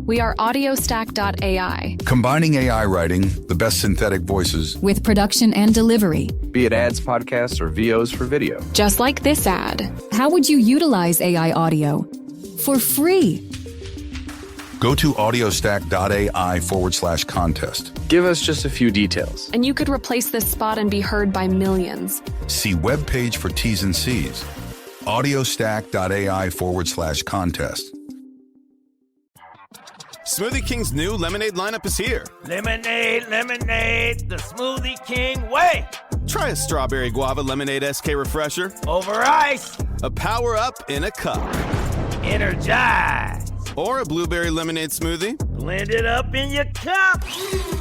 We are audiostack.ai. Combining AI writing, the best synthetic voices, with production and delivery. Be it ads, podcasts, or VOs for video. Just like this ad. How would you utilize AI audio? For free. Go to audiostack.ai/contest. Give us just a few details. And you could replace this spot and be heard by millions. See webpage for T's and C's. audiostack.ai/contest. Smoothie King's new lemonade lineup is here. Lemonade, lemonade, the Smoothie King way. Try a strawberry guava lemonade SK refresher. Over ice. A power up in a cup. Energize. Or a blueberry lemonade smoothie. Blend it up in your cup.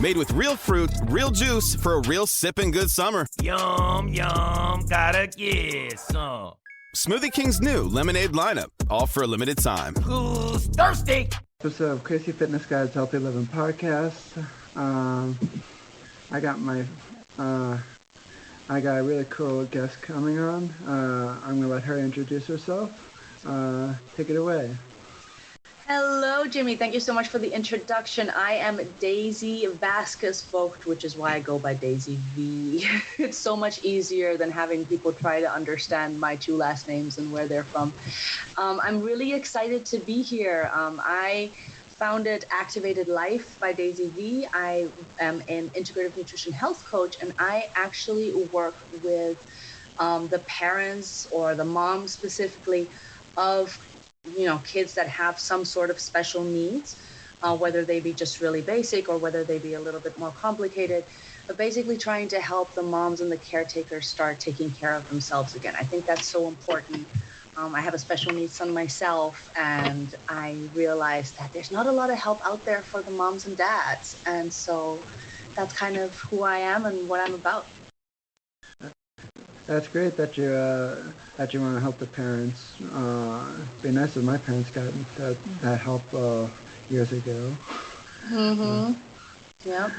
Made with real fruit, real juice for a real sipping good summer. Yum, yum, gotta get some. Smoothie King's new lemonade lineup, all for a limited time. Who's thirsty? Episode of Crazy Fitness Guy's Healthy Living podcast. I got a really cool guest coming on. I'm gonna let her introduce herself. Take it away. Hello, Jimmy. Thank you so much for the introduction. I am Daisy Vasquez Vogt, which is why I go by Daisy V. It's so much easier than having people try to understand my two last names and where they're from. I'm really excited to be here. I founded Activated Life by Daisy V. I am an integrative nutrition health coach, and I actually work with the parents or the moms specifically of kids that have some sort of special needs, whether they be just really basic or whether they be a little bit more complicated, but basically trying to help the moms and the caretakers start taking care of themselves again. I think that's so important. I have a special needs son myself, and I realized that there's not a lot of help out there for the moms and dads. And so that's kind of who I am and what I'm about. That's great that you want to help the parents. It'd be nice if my parents got that help years ago. Mm-hmm. Yeah.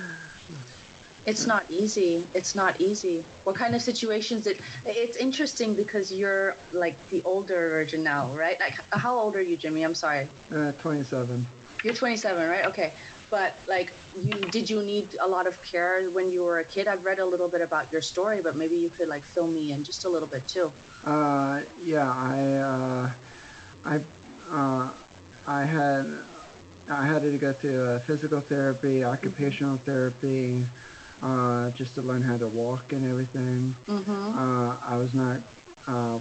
It's not easy. It's not easy. What kind of situations? It's interesting because you're like the older version now, right? Like, how old are you, Jimmy? I'm sorry. 27. You're 27, right? Okay. But did you need a lot of care when you were a kid? I've read a little bit about your story, but maybe you could fill me in just a little bit too. Yeah, I had to go through physical therapy, occupational therapy, just to learn how to walk and everything. Mm-hmm. I was not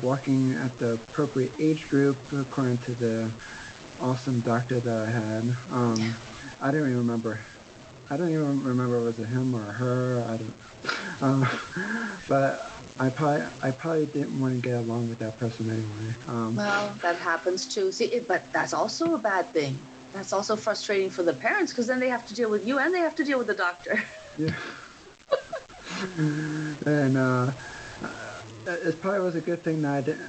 walking at the appropriate age group according to the awesome doctor that I had. I don't even remember. Was it him or her? I don't. But I probably didn't want to get along with that person anyway. Well, that happens too. See, but that's also a bad thing. That's also frustrating for the parents because then they have to deal with you and they have to deal with the doctor. Yeah. And it probably was a good thing that I didn't.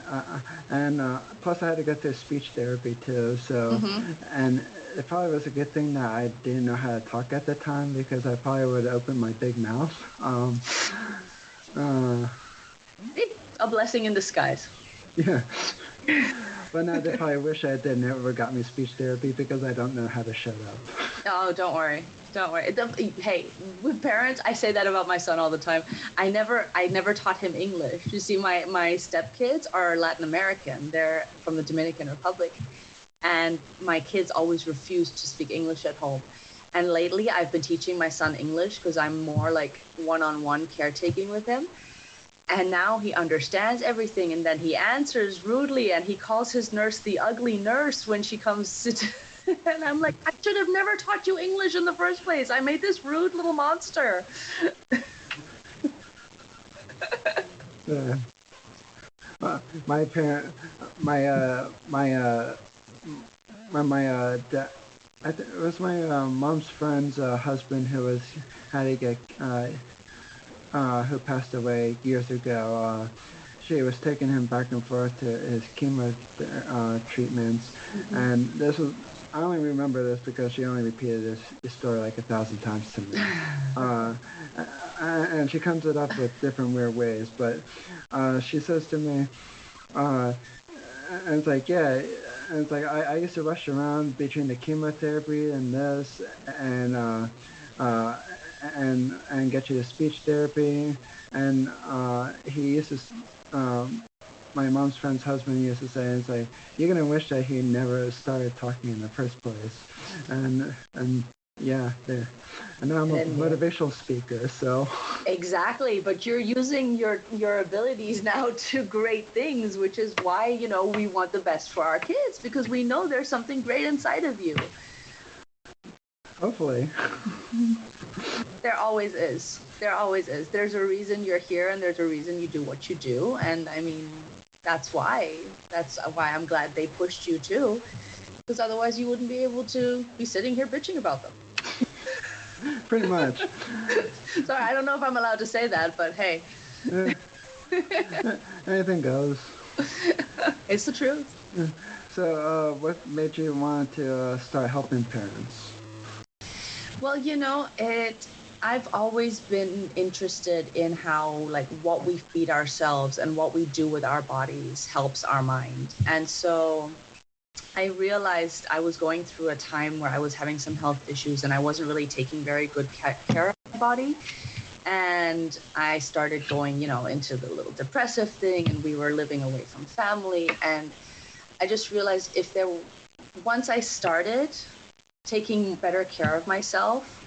And plus, I had to go through speech therapy too. So, and it probably was a good thing that I didn't know how to talk at the time because I probably would have opened my big mouth. A blessing in disguise. Yeah. But now they probably wish I did never got me speech therapy because I don't know how to shut up. Oh, don't worry. Don't worry. Hey, with parents, I say that about my son all the time. I never taught him English. You see, my stepkids are Latin American. They're from the Dominican Republic. And my kids always refuse to speak English at home. And lately, I've been teaching my son English because I'm more like one-on-one caretaking with him. And now he understands everything. And then he answers rudely. And he calls his nurse the ugly nurse when she comes to... And I'm like, I should have never taught you English in the first place. I made this rude little monster. It was my mom's friend's husband who passed away years ago. She was taking him back and forth to his chemo treatments, and this was. I only remember this because she only repeated this story like 1,000 times to me. And she comes it up with different weird ways, but she says to me, and it's like, yeah, and it's like I used to rush around between the chemotherapy and this, and and get you to speech therapy, and he used to. My mom's friend's husband used to say, "It's like you're gonna wish that he never started talking in the first place," and yeah, there. And now I'm a motivational speaker, so. Exactly, but you're using your abilities now to great things, which is why, you know, we want the best for our kids, because we know there's something great inside of you. Hopefully. There always is. There always is. There's a reason you're here, and there's a reason you do what you do, and I mean, that's why I'm glad they pushed you too, because otherwise you wouldn't be able to be sitting here bitching about them. Pretty much. Sorry, I don't know if I'm allowed to say that, but hey. Anything goes. It's the truth. So, what made you want to start helping parents? Well, you know, I've always been interested in how, like, what we feed ourselves and what we do with our bodies helps our mind. And so I realized I was going through a time where I was having some health issues and I wasn't really taking very good care of my body. And I started going, you know, into the little depressive thing, and we were living away from family. And I just realized once I started taking better care of myself,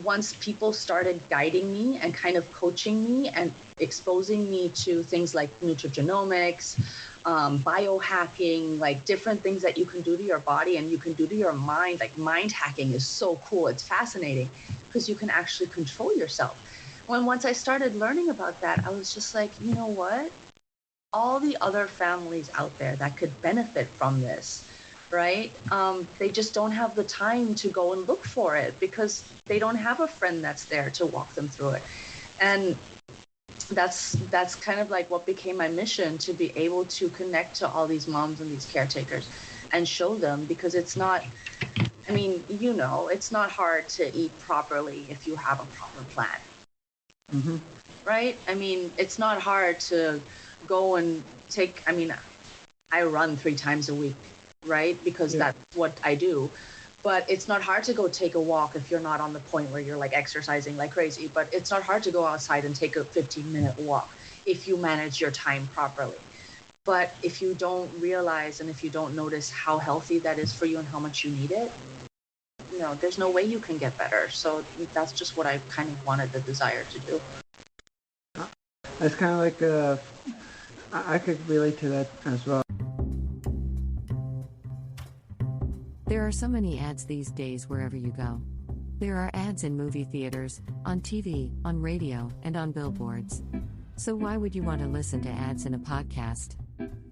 once people started guiding me and kind of coaching me and exposing me to things like nutrigenomics, biohacking, like different things that you can do to your body and you can do to your mind. Like mind hacking is so cool. It's fascinating because you can actually control yourself. Once I started learning about that, I was just like, you know what? All the other families out there that could benefit from this, right? They just don't have the time to go and look for it because they don't have a friend that's there to walk them through it. And that's kind of like what became my mission, to be able to connect to all these moms and these caretakers and show them, because it's not, I mean, you know, it's not hard to eat properly if you have a proper plan. Mm-hmm. Right? I mean, it's not hard to go and I run 3 times a week, right? Because that's what I do. But it's not hard to go take a walk if you're not on the point where you're like exercising like crazy. But it's not hard to go outside and take a 15-minute walk if you manage your time properly. But if you don't realize and if you don't notice how healthy that is for you and how much you need it, you know, there's no way you can get better. So that's just what I kind of wanted the desire to do. It's kind of like, I could relate to that as well. There are so many ads these days wherever you go. There are ads in movie theaters, on TV, on radio, and on billboards. So why would you want to listen to ads in a podcast?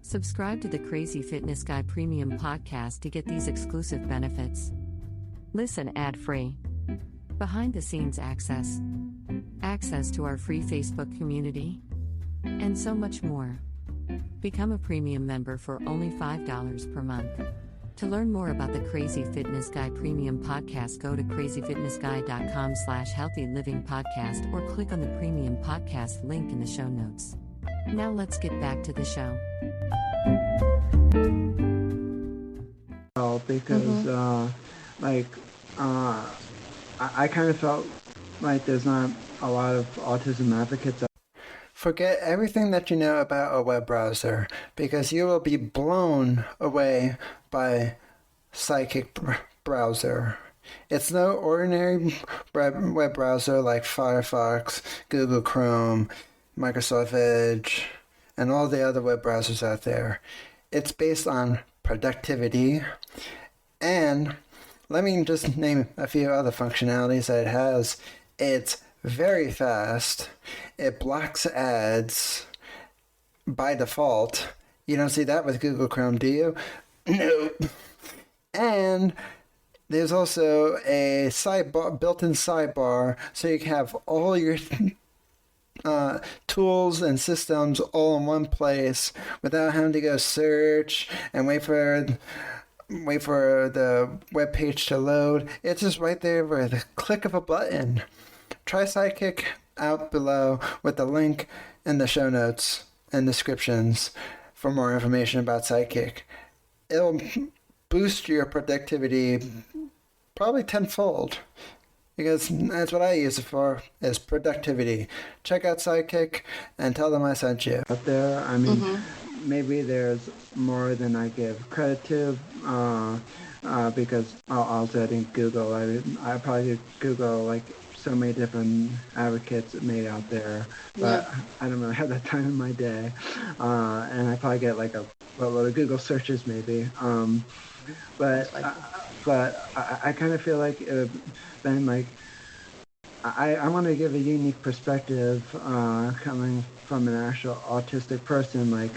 Subscribe to the Crazy Fitness Guy Premium Podcast to get these exclusive benefits. Listen ad-free. Behind-the-scenes access. Access to our free Facebook community. And so much more. Become a premium member for only $5 per month. To learn more about the Crazy Fitness Guy Premium Podcast, go to crazyfitnessguy.com/healthylivingpodcast or click on the Premium Podcast link in the show notes. Now let's get back to the show. Well, because, I kind of felt like there's not a lot of autism advocates. Forget everything that you know about a web browser, because you will be blown away by Psychic Browser. It's no ordinary web browser like Firefox, Google Chrome, Microsoft Edge, and all the other web browsers out there. It's based on productivity, and let me just name a few other functionalities that it has. It's very fast. It blocks ads by default. You don't see that with Google Chrome, do you? Nope. And there's also a sidebar, built-in sidebar, so you can have all your tools and systems all in one place without having to go search and wait for the web page to load. It's just right there with a click of a button. Try Sidekick out below with the link in the show notes and descriptions for more information about Sidekick. it'll boost your productivity probably tenfold. Because that's what I use it for, is productivity. Check out Sidekick and tell them I sent you. Out there, I mean, maybe there's more than I give credit to, because also I didn't Google. I probably did Google like so many different advocates made out there, but I don't really have that time in my day. And I probably get like a lot of Google searches maybe. But I kind of feel like then like I want to give a unique perspective coming from an actual autistic person like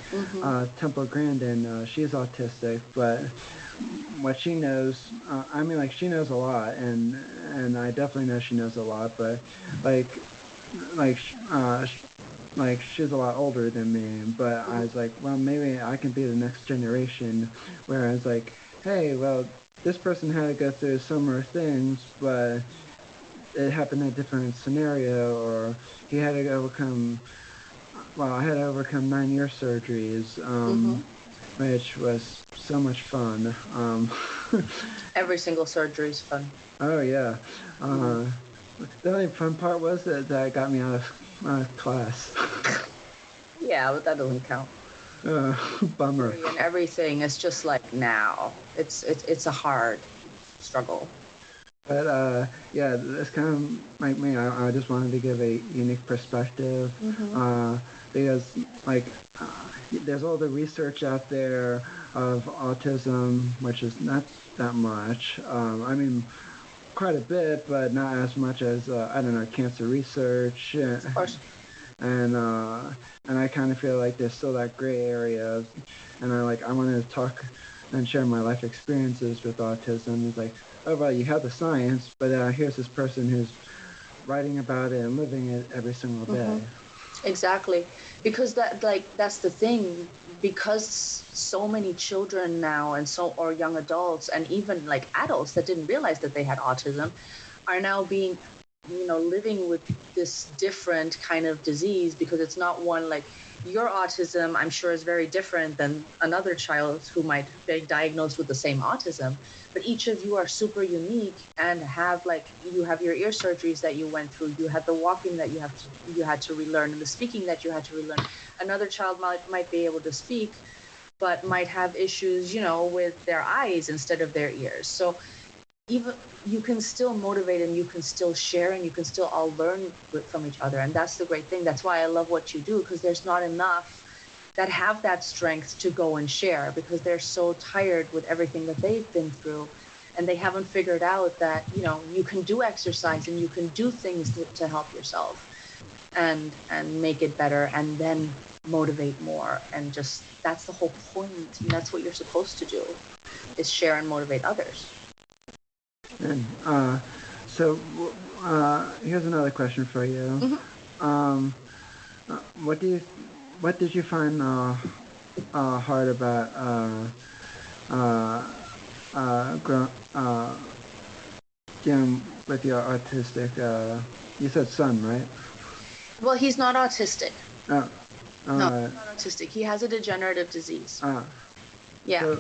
Temple Grandin. She's autistic, but what she knows, I mean, like she knows a lot, and I definitely know she knows a lot, but like she's a lot older than me. But I was like, well, maybe I can be the next generation, where I was like, hey, well, this person had to go through similar things, but it happened in a different scenario, or he had to overcome, well, I had to overcome 9 ear surgeries, which was so much fun. Every single surgery is fun. Oh, yeah. The only fun part was that got me out of class. Yeah, but that doesn't count. Bummer. And everything is just like now. It's a hard struggle. But yeah, it's kind of like me. I just wanted to give a unique perspective, because like there's all the research out there of autism, which is not that much. I mean, quite a bit, but not as much as I don't know, cancer research. Of course. And I kind of feel like there's still that gray area, and I wanted to talk and share my life experiences with autism. It's like, oh, well, you have the science, but here's this person who's writing about it and living it every single day. Exactly, because that's the thing. Because so many children now or young adults and even like adults that didn't realize that they had autism are now being, living with this different kind of disease, because it's not one like your autism, I'm sure, is very different than another child who might be diagnosed with the same autism. But each of you are super unique and you have your ear surgeries that you went through. You had the walking that you had to relearn, and the speaking that you had to relearn. Another child might be able to speak, but might have issues, with their eyes instead of their ears. So even you can still motivate, and you can still share, and you can still all learn from each other. And that's the great thing. That's why I love what you do, because there's not enough that have that strength to go and share, because they're so tired with everything that they've been through, and they haven't figured out that, you can do exercise and you can do things to help yourself and make it better, and then motivate more. And just, that's the whole point. And that's what you're supposed to do, is share and motivate others. And so here's another question for you. What did you find hard about dealing with your autistic? You said son, right? Well, he's not autistic. Oh, no, he's not autistic. He has a degenerative disease. Yeah. So,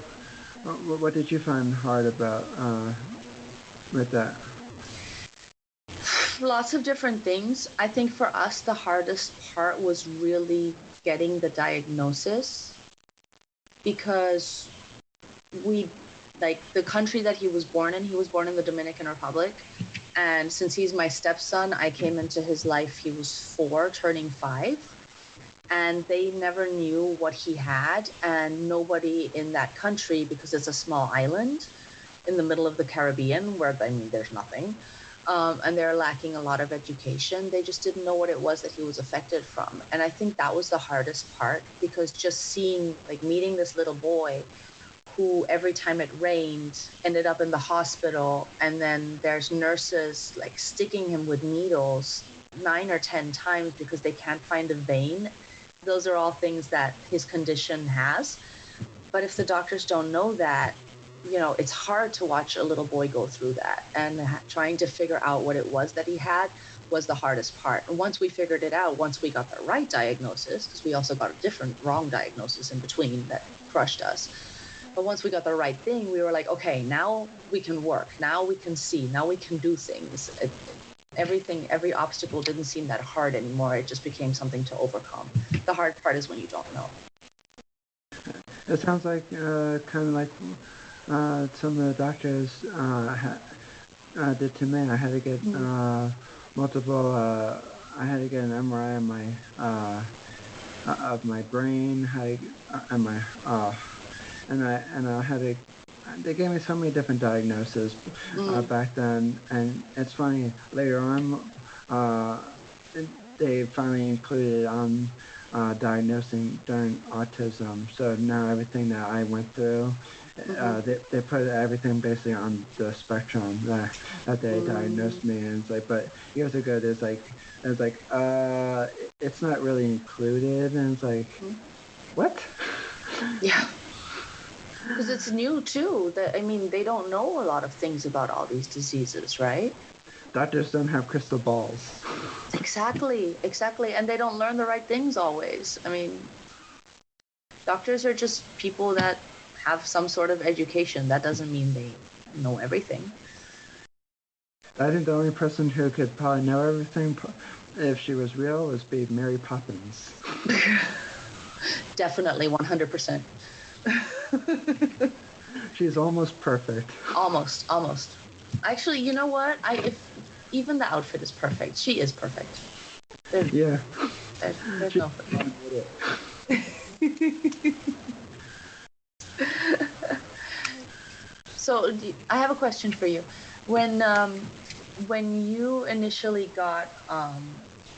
what did you find hard about with that? Lots of different things. I think for us, the hardest part was really getting the diagnosis, because the country that he was born in the Dominican Republic. And since he's my stepson, I came into his life, he was 4, turning 5. And they never knew what he had. And nobody in that country, because it's a small island in the middle of the Caribbean where, there's nothing. And they're lacking a lot of education. They just didn't know what it was that he was affected from. And I think that was the hardest part, because just meeting this little boy who every time it rained ended up in the hospital, and then there's nurses sticking him with needles 9 or 10 times because they can't find a vein. Those are all things that his condition has. But if the doctors don't know that, it's hard to watch a little boy go through that, and trying to figure out what it was that he had was the hardest part. And once we figured it out, once we got the right diagnosis, because we also got a different wrong diagnosis in between that crushed us, But once we got the right thing, we were like, okay, now we can work. Now we can see. Now we can do things. Every obstacle didn't seem that hard anymore. It just became something to overcome. The hard part is when you don't know. It sounds like kind of like some of the doctors did to me. I had to get multiple. I had to get an MRI of my brain, and my and I had to. They gave me so many different diagnoses back then, and it's funny. Later on, they finally included diagnosing during autism. So now everything that I went through, they put everything basically on the spectrum that they diagnosed me. And it's like, but years ago, it's not really included, and it's like, what? Yeah. Because it's new too. They don't know a lot of things about all these diseases, right? Doctors don't have crystal balls. Exactly. And they don't learn the right things always. Doctors are just people that have some sort of education. That doesn't mean they know everything. I think the only person who could probably know everything, if she was real, would be Mary Poppins. Definitely, 100%. She's almost perfect. Almost. Actually, you know what? If even the outfit is perfect, she is perfect. There's no. So I have a question for you. When you initially got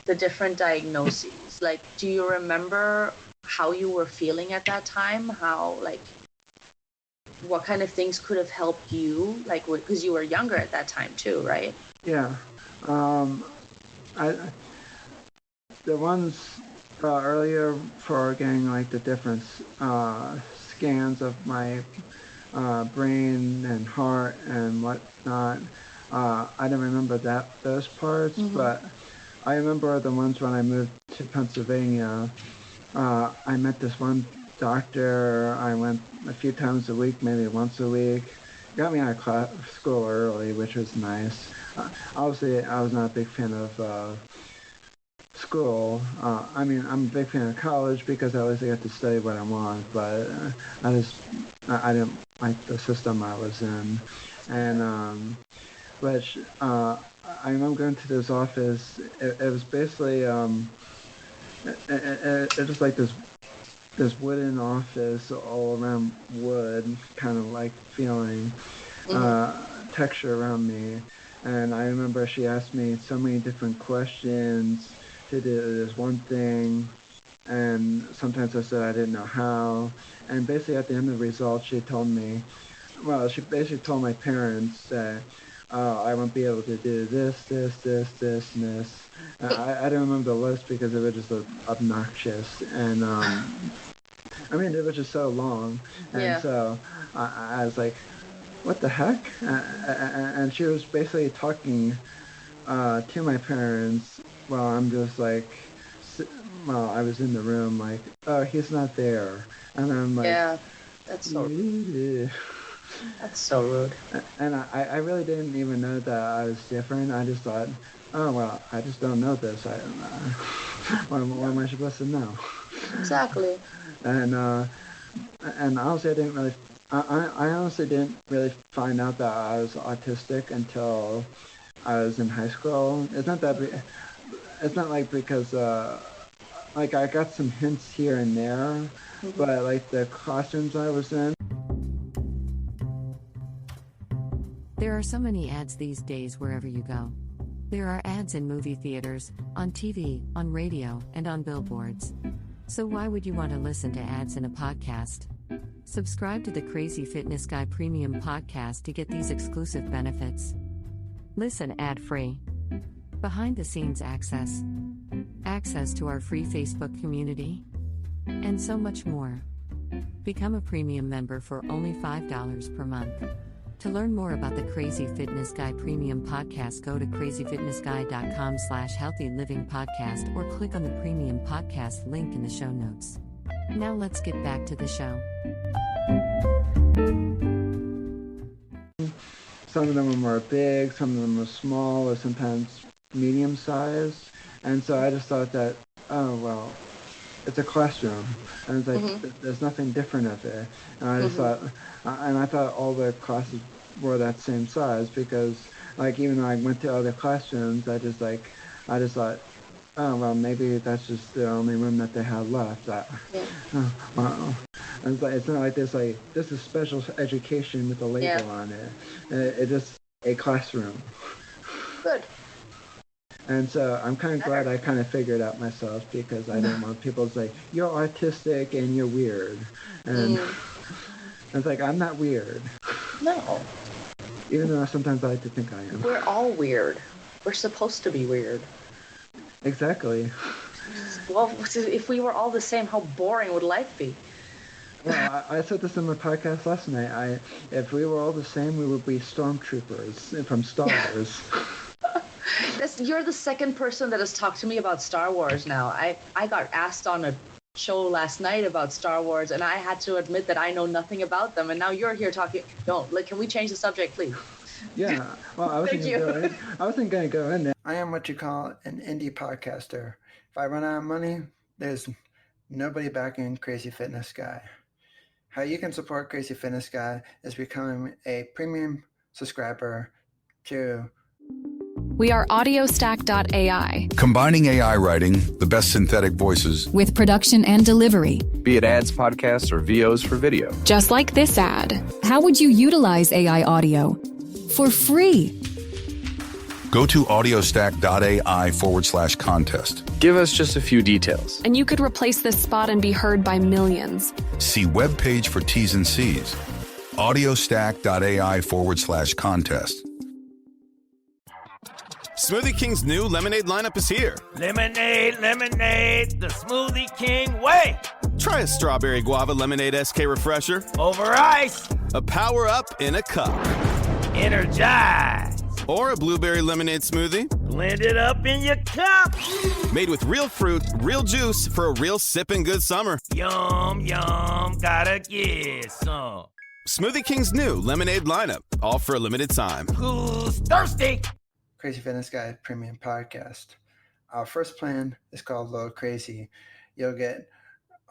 the different diagnoses, like, do you remember how you were feeling at that time? What kind of things could have helped you? Like, because you were younger at that time too, right? Yeah. The ones earlier for getting like the different scans of my brain and heart and whatnot. I don't remember those parts, but I remember the ones when I moved to Pennsylvania. I met this one doctor. I went a few times a week, maybe once a week. Got me out of school early, which was nice. Obviously, I was not a big fan of school. I'm a big fan of college because I always got to study what I want, but I didn't like the system I was in. And I remember going to this office. It was basically it was like this wooden office all around wood, kind of like feeling texture around me. And I remember she asked me so many different questions to do this one thing, and sometimes I said I didn't know how. And basically at the end of the results, she basically told my parents that I won't be able to do this, and this. I don't remember the list because it was just obnoxious, and it was just so long, and so I was like, what the heck? And she was basically talking to my parents while I'm just like, I was in the room like, oh, he's not there, and I'm like, yeah, that's so rude. That's so rude. And I really didn't even know that I was different. I just thought, oh, well, I just don't know this. What am I supposed to know? Exactly. And honestly, I honestly didn't really find out that I was autistic until I was in high school. It's not like because like I got some hints here and there, but like the classrooms I was in. There are so many ads these days wherever you go. There are ads in movie theaters, on TV, on radio, and on billboards. So why would you want to listen to ads in a podcast? Subscribe to the Crazy Fitness Guy Premium Podcast to get these exclusive benefits. Listen ad-free. Behind-the-scenes access. Access to our free Facebook community. And so much more. Become a premium member for only $5 per month. To learn more about the Crazy Fitness Guy Premium Podcast, go to crazyfitnessguy.com/healthylivingpodcast or click on the Premium Podcast link in the show notes. Now let's get back to the show. Some of them are more big, some of them are small, or sometimes medium sized. And so I just thought that, oh, well, it's a classroom. And it's like, there's nothing different up there. And I just thought, and I thought all the classes were that same size because, like, even though I went to other classrooms, I just thought, oh, well, maybe that's just the only room that they have left. Wow. And it's not like this is special education with a label on it. It's just a classroom. Good. And so I'm kind of glad I kind of figured out myself because I didn't want people to say, you're autistic and you're weird. And it's like, I'm not weird. No. Even though sometimes I like to think I am. We're all weird. We're supposed to be weird. Exactly. Well, if we were all the same, how boring would life be? Well, I said this in my podcast last night. If we were all the same, we would be stormtroopers from Star Wars. You're the second person that has talked to me about Star Wars now. I got asked on a show last night about Star Wars, and I had to admit that I know nothing about them. And now you're here talking. Can we change the subject, please? Yeah. Well, I wasn't going to go in there. I am what you call an indie podcaster. If I run out of money, there's nobody backing Crazy Fitness Guy. How you can support Crazy Fitness Guy is becoming a premium subscriber to... We are audiostack.ai. Combining AI writing, the best synthetic voices, with production and delivery. Be it ads, podcasts, or VOs for video. Just like this ad. How would you utilize AI audio? For free. go to audiostack.ai/contest. Give us just a few details. And you could replace this spot and be heard by millions. See webpage for T's and C's. audiostack.ai/contest. Smoothie King's new lemonade lineup is here. Lemonade, lemonade, the Smoothie King way. Try a strawberry guava lemonade SK refresher. Over ice. A power up in a cup. Energize. Or a blueberry lemonade smoothie. Blend it up in your cup. Made with real fruit, real juice for a real sipping good summer. Yum, yum, gotta get some. Smoothie King's new lemonade lineup, all for a limited time. Who's thirsty? Crazy Fitness Guy Premium Podcast. Our first plan is called Load Crazy. You'll get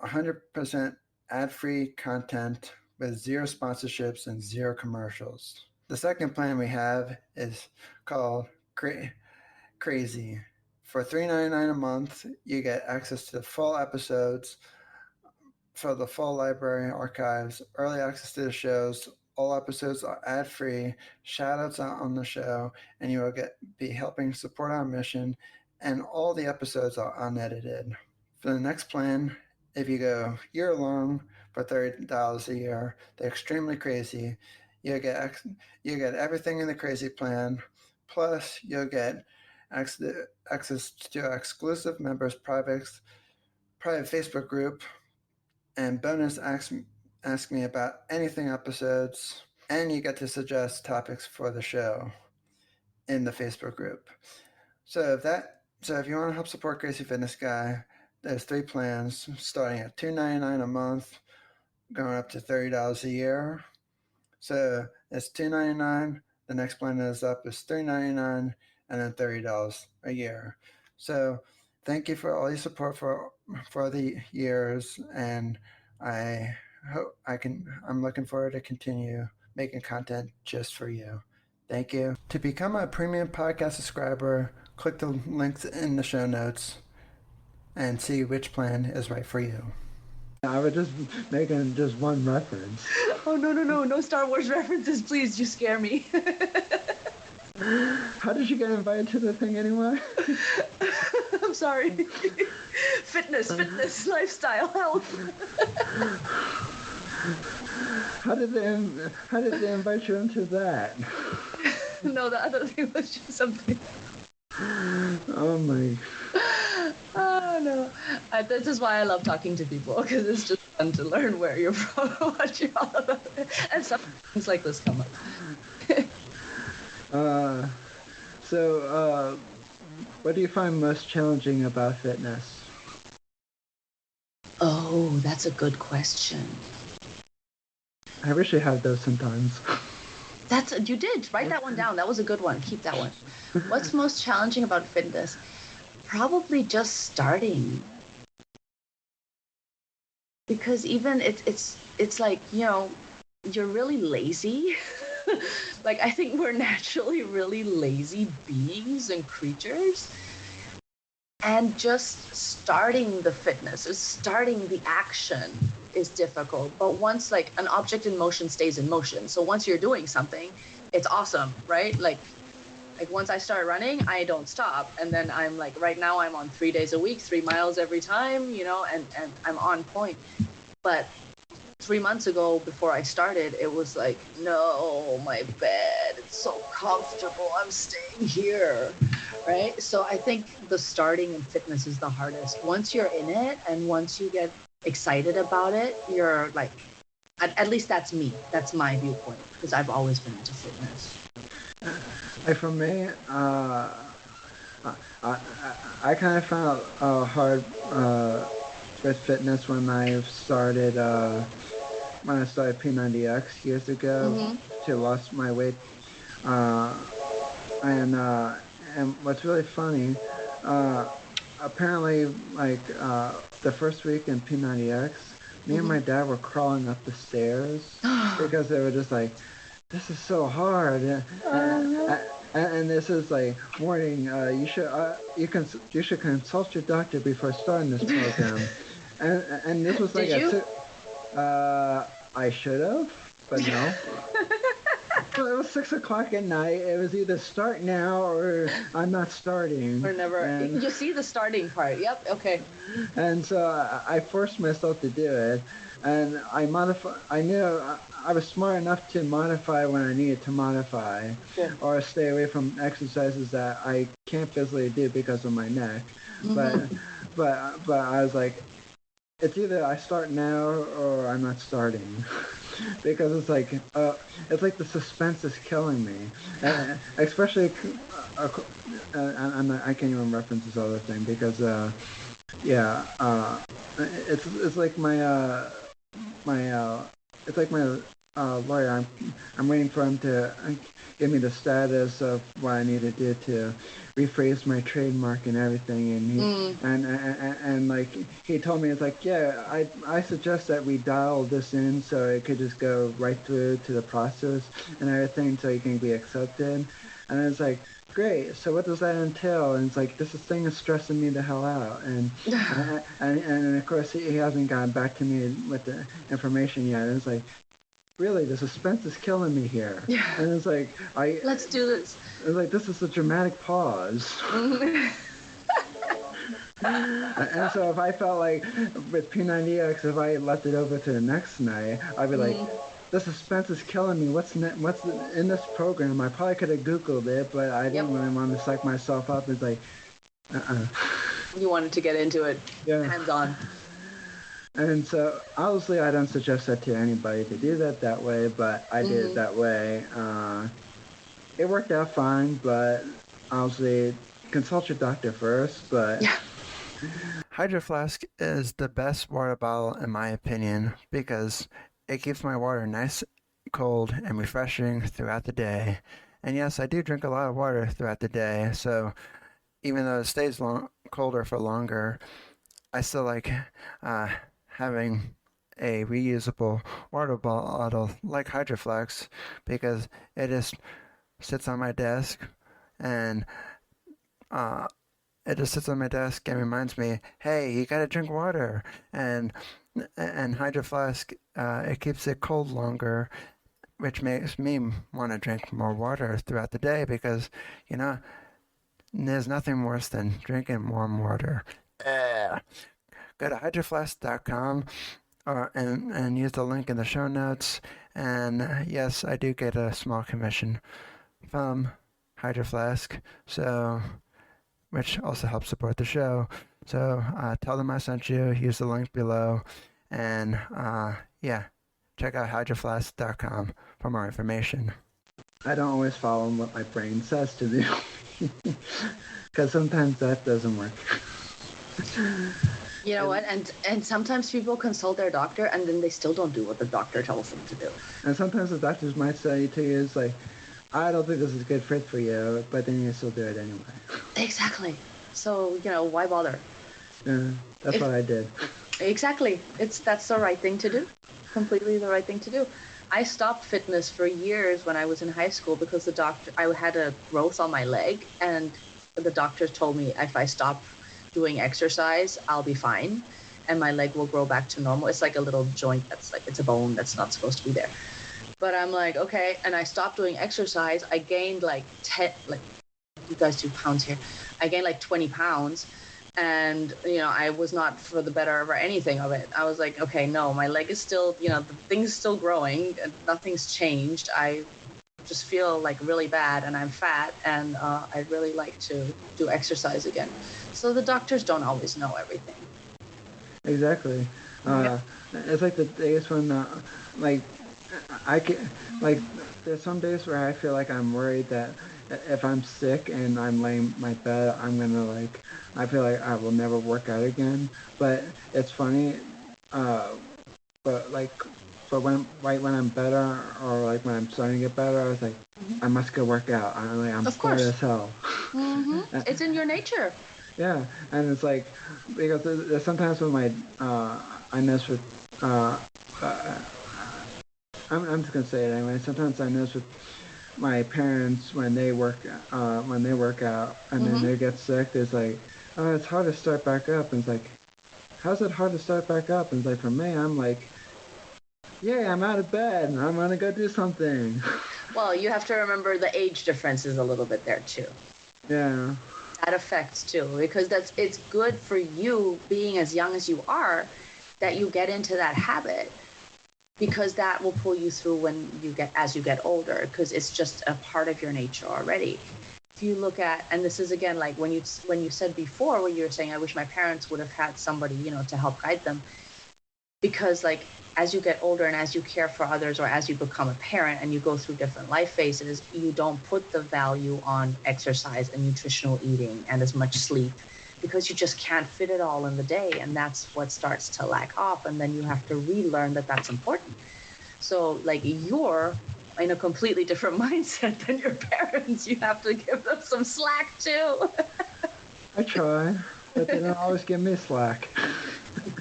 100% ad-free content with zero sponsorships and zero commercials. The second plan we have is called Crazy. For $3.99 a month, you get access to the full episodes for the full library archives, early access to the shows. All episodes are ad-free, shout-outs on the show, and you will be helping support our mission, and all the episodes are unedited. For the next plan, if you go year-long for $30 a year, they're extremely crazy. You'll get everything in the crazy plan, plus you'll get access to our exclusive members' private Facebook group, and bonus Ask Me About Anything episodes, and you get to suggest topics for the show in the Facebook group. So if you want to help support Crazy Fitness Guy, there's 3 plans starting at $2.99 a month, going up to $30 a year. So it's $2.99. The next plan is up is $3.99, and then $30 a year. So thank you for all your support for the years, and I'm looking forward to continue making content just for you. Thank you. To become a premium podcast subscriber, click the links in the show notes and see which plan is right for you. I was just making just one reference. Oh, no Star Wars references, please. You scare me. How did you get invited to the thing anyway? I'm sorry. Fitness, lifestyle, health. How did they invite you into that? No, the other thing was just something. Oh my. Oh no. This is why I love talking to people, because it's just fun to learn where you're from, what you're all about, and some things like this come up. So, what do you find most challenging about fitness? Oh, that's a good question. I wish I had those sometimes. You did. Write that one down. That was a good one. Keep that one. What's most challenging about fitness? Probably just starting. Because even it's like, you're really lazy. Like, I think we're naturally really lazy beings and creatures. And just starting the fitness or starting the action is difficult. But once, like, an object in motion stays in motion. So once you're doing something, it's awesome, right? Like once I start running, I don't stop. And then I'm like, right now I'm on 3 days a week, 3 miles every time, and I'm on point. But 3 months ago, before I started, it was like, no, my bed, it's so comfortable, I'm staying here, right? So I think the starting in fitness is the hardest. Once you're in it and once you get excited about it, you're like, at least that's me. That's my viewpoint, because I've always been into fitness. For me, I kind of found it hard with fitness when I started P90X years ago to lost my weight. And what's really funny, apparently, like, the first week in P90X, me and my dad were crawling up the stairs because they were just like, this is so hard. And this is like, warning, you should consult your doctor before starting this program. And this was like, I should have, but no. Well, it was 6 o'clock at night. It was either start now or I'm not starting. Or never. And you see the starting part. Yep. Okay. And so I forced myself to do it, and I knew I was smart enough to modify when I needed to modify, or stay away from exercises that I can't physically do because of my neck. But I was like, it's either I start now or I'm not starting. Because it's like the suspense is killing me, especially I can't even reference this other thing because it's like my lawyer. I'm waiting for him to give me the status of what I need to do to rephrase my trademark and everything, and he and like he told me, it's like, I suggest that we dial this in so it could just go right through to the process and everything so you can be accepted. And it's like, great, so what does that entail? And it's like, this thing is stressing me the hell out, and of course he hasn't gotten back to me with the information yet. And it's like, really, the suspense is killing me here. Yeah. And it's like, let's do this. It's like, this is a dramatic pause. And so if I felt like with P90X, if I left it over to the next night, I'd be like, the suspense is killing me. What's in this program? I probably could have Googled it, but I didn't really want to psych myself up. It's like, You wanted to get into it, hands-on. And so, obviously, I don't suggest that to anybody to do that way, but I did it that way. It worked out fine, but obviously, consult your doctor first, but... Hydro Flask is the best water bottle, in my opinion, because it keeps my water nice, cold, and refreshing throughout the day. And yes, I do drink a lot of water throughout the day, so even though it stays colder for longer, I still like... having a reusable water bottle like Hydro Flask, because it just sits on my desk and reminds me, hey, you gotta drink water. And Hydro Flask, it keeps it cold longer, which makes me want to drink more water throughout the day, because there's nothing worse than drinking warm water. Go to hydroflask.com and use the link in the show notes. And yes, I do get a small commission from Hydro Flask, which also helps support the show. So tell them I sent you. Use the link below, and check out hydroflask.com for more information. I don't always follow what my brain says to do, because sometimes that doesn't work. You know what? And sometimes people consult their doctor and then they still don't do what the doctor tells them to do. And sometimes the doctors might say to you, it's like, I don't think this is a good fit for you, but then you still do it anyway. Exactly. So, why bother? Yeah, that's what I did. Exactly. That's the right thing to do. Completely the right thing to do. I stopped fitness for years when I was in high school because I had a growth on my leg, and the doctors told me if I stop doing exercise, I'll be fine, and my leg will grow back to normal. It's like a little joint it's a bone that's not supposed to be there. But I'm like, okay, and I stopped doing exercise. I gained you guys do pounds here. I gained 20 pounds. And, I was not for the better or anything of it. I was like, okay, no, my leg is still, the thing's still growing. And nothing's changed. I just feel really bad and I'm fat. And I'd really like to do exercise again. So the doctors don't always know everything. Exactly. It's like the days when, I can, there's some days where I feel like I'm worried that if I'm sick and I'm laying my bed, I'm gonna I feel like I will never work out again. But it's funny, but when I'm better or when I'm starting to get better, I was like, I must go work out. I'm bored as hell. Mm-hmm. It's in your nature. Yeah, and it's because there's sometimes when I notice with I'm just gonna say it anyway. Sometimes I notice with my parents when they work out and then they get sick, it's oh, it's hard to start back up. And it's like, how's it hard to start back up? And it's for me, I'm yeah, I'm out of bed and I'm gonna go do something. Well, you have to remember the age difference is a little bit there too. Yeah. That affects too, because it's good for you being as young as you are that you get into that habit, because that will pull you through as you get older, because it's just a part of your nature already. If you look at, and this is again when you said before, when you were saying, I wish my parents would have had somebody to help guide them, because as you get older and as you care for others, or as you become a parent and you go through different life phases, you don't put the value on exercise and nutritional eating and as much sleep, because you just can't fit it all in the day, and that's what starts to lack off, and then you have to relearn that that's important. So you're in a completely different mindset than your parents. You have to give them some slack too. I try, but they don't always give me slack.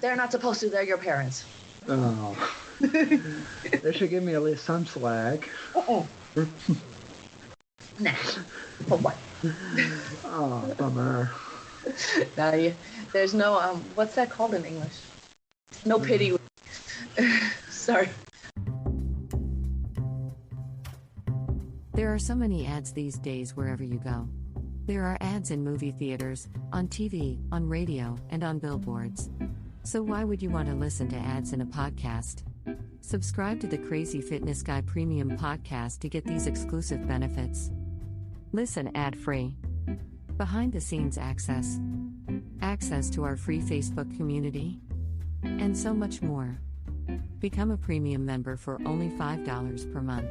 They're not supposed to. They're your parents. Oh. They should give me at least some slack. Nah. For what? Oh, bummer. No, there's no what's that called in English? No pity. Sorry. There are so many ads these days wherever you go. There are ads in movie theaters, on TV, on radio, and on billboards. So why would you want to listen to ads in a podcast? Subscribe to the Crazy Fitness Guy Premium podcast to get these exclusive benefits. Listen ad-free. Behind-the-scenes access. Access to our free Facebook community. And so much more. Become a premium member for only $5 per month.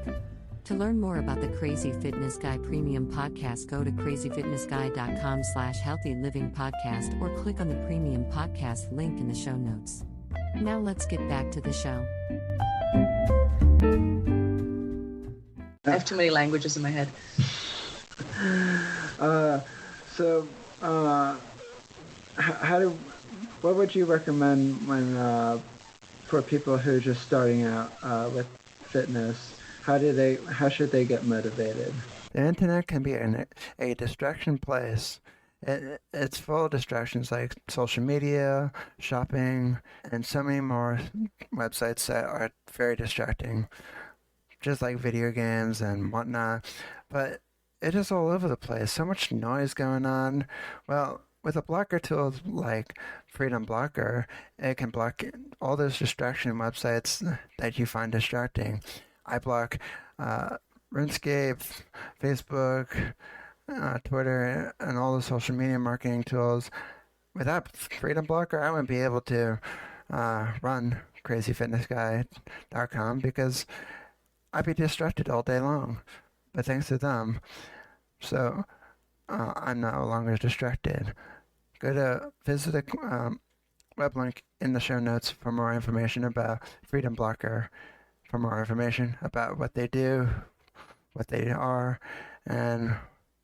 To learn more about the Crazy Fitness Guy Premium Podcast, go to crazyfitnessguy.com/healthylivingpodcast or click on the Premium Podcast link in the show notes. Now let's get back to the show. I have too many languages in my head. What would you recommend for people who are just starting out with fitness? How should they get motivated? The internet can be a distraction place. It's full of distractions like social media, shopping, and so many more websites that are very distracting, just like video games and whatnot. But it is all over the place. So much noise going on. Well, with a blocker tool like Freedom Blocker, it can block all those distraction websites that you find distracting. I block RuneScape, Facebook, Twitter, and all the social media marketing tools. Without Freedom Blocker, I wouldn't be able to run CrazyFitnessGuy.com because I'd be distracted all day long. But thanks to them, so I'm no longer distracted. Visit the web link in the show notes for more information about Freedom Blocker, for more information about what they do, what they are, and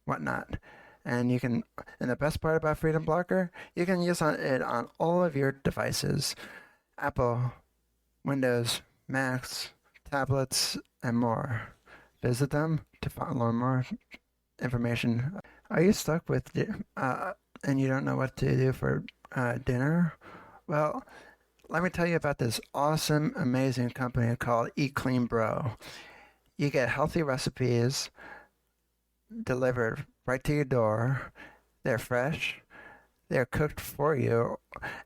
whatnot. And you can, and the best part about Freedom Blocker, you can use it on all of your devices, Apple, Windows, Macs, tablets, and more. Visit them to learn more information. Are you stuck with, and you don't know what to do for dinner? Well, let me tell you about this awesome, amazing company called Eat Clean Bro. You get healthy recipes delivered right to your door. They're fresh. They're cooked for you.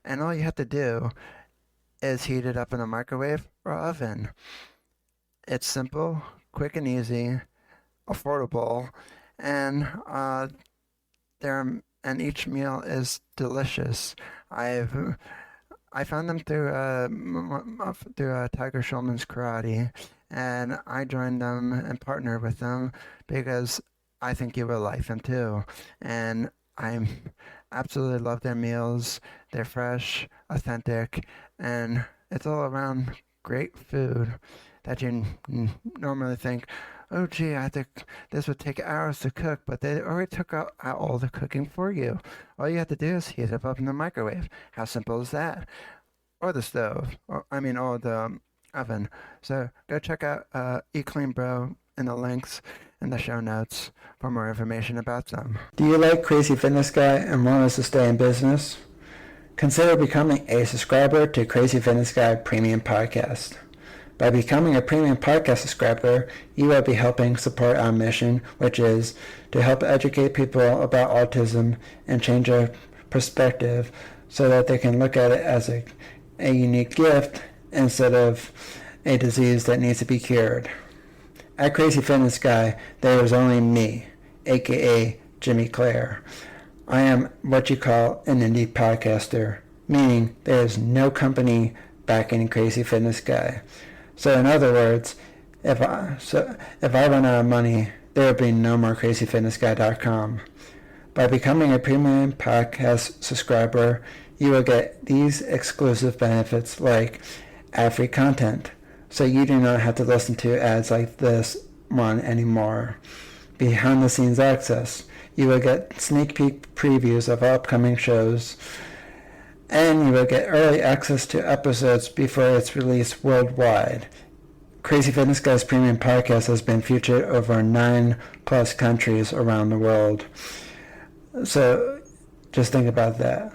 And all you have to do is heat it up in a microwave or oven. It's simple, quick and easy, affordable, and each meal is delicious. I found them through Tiger Schulman's Karate, and I joined them and partnered with them because I think you will like them too. And I absolutely love their meals. They're fresh, authentic, and it's all around great food that you normally think, oh gee, I think this would take hours to cook, but they already took out all the cooking for you. All you have to do is heat it up in the microwave. How simple is that? Or the stove, or the oven. So go check out Eat Clean Bro in the links in the show notes for more information about them. Do you like Crazy Fitness Guy and want us to stay in business? Consider becoming a subscriber to Crazy Fitness Guy Premium Podcast. By becoming a premium podcast subscriber, you will be helping support our mission, which is to help educate people about autism and change their perspective so that they can look at it as a unique gift instead of a disease that needs to be cured. At Crazy Fitness Guy, there is only me, aka Jimmy Clare. I am what you call an indie podcaster, meaning there is no company backing Crazy Fitness Guy. So in other words, if I run out of money, there will be no more CrazyFitnessGuy.com. By becoming a premium podcast subscriber, you will get these exclusive benefits like ad-free content, so you do not have to listen to ads like this one anymore. Behind-the-scenes access. You will get sneak peek previews of upcoming shows, and you will get early access to episodes before it's released worldwide. Crazy Fitness Guy's premium podcast has been featured over 9+ countries around the world. So just think about that.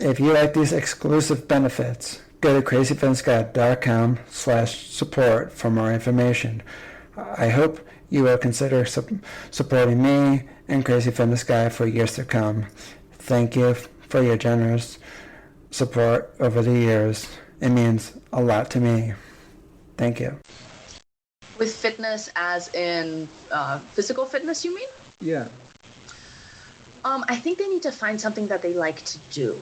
If you like these exclusive benefits, go to crazyfitnessguy.com/support for more information. I hope you will consider supporting me and Crazy Fitness Guy for years to come. Thank you for your generous support over the years. It means a lot to me. Thank you. With fitness as in physical fitness, you mean? Yeah. I think they need to find something that they like to do.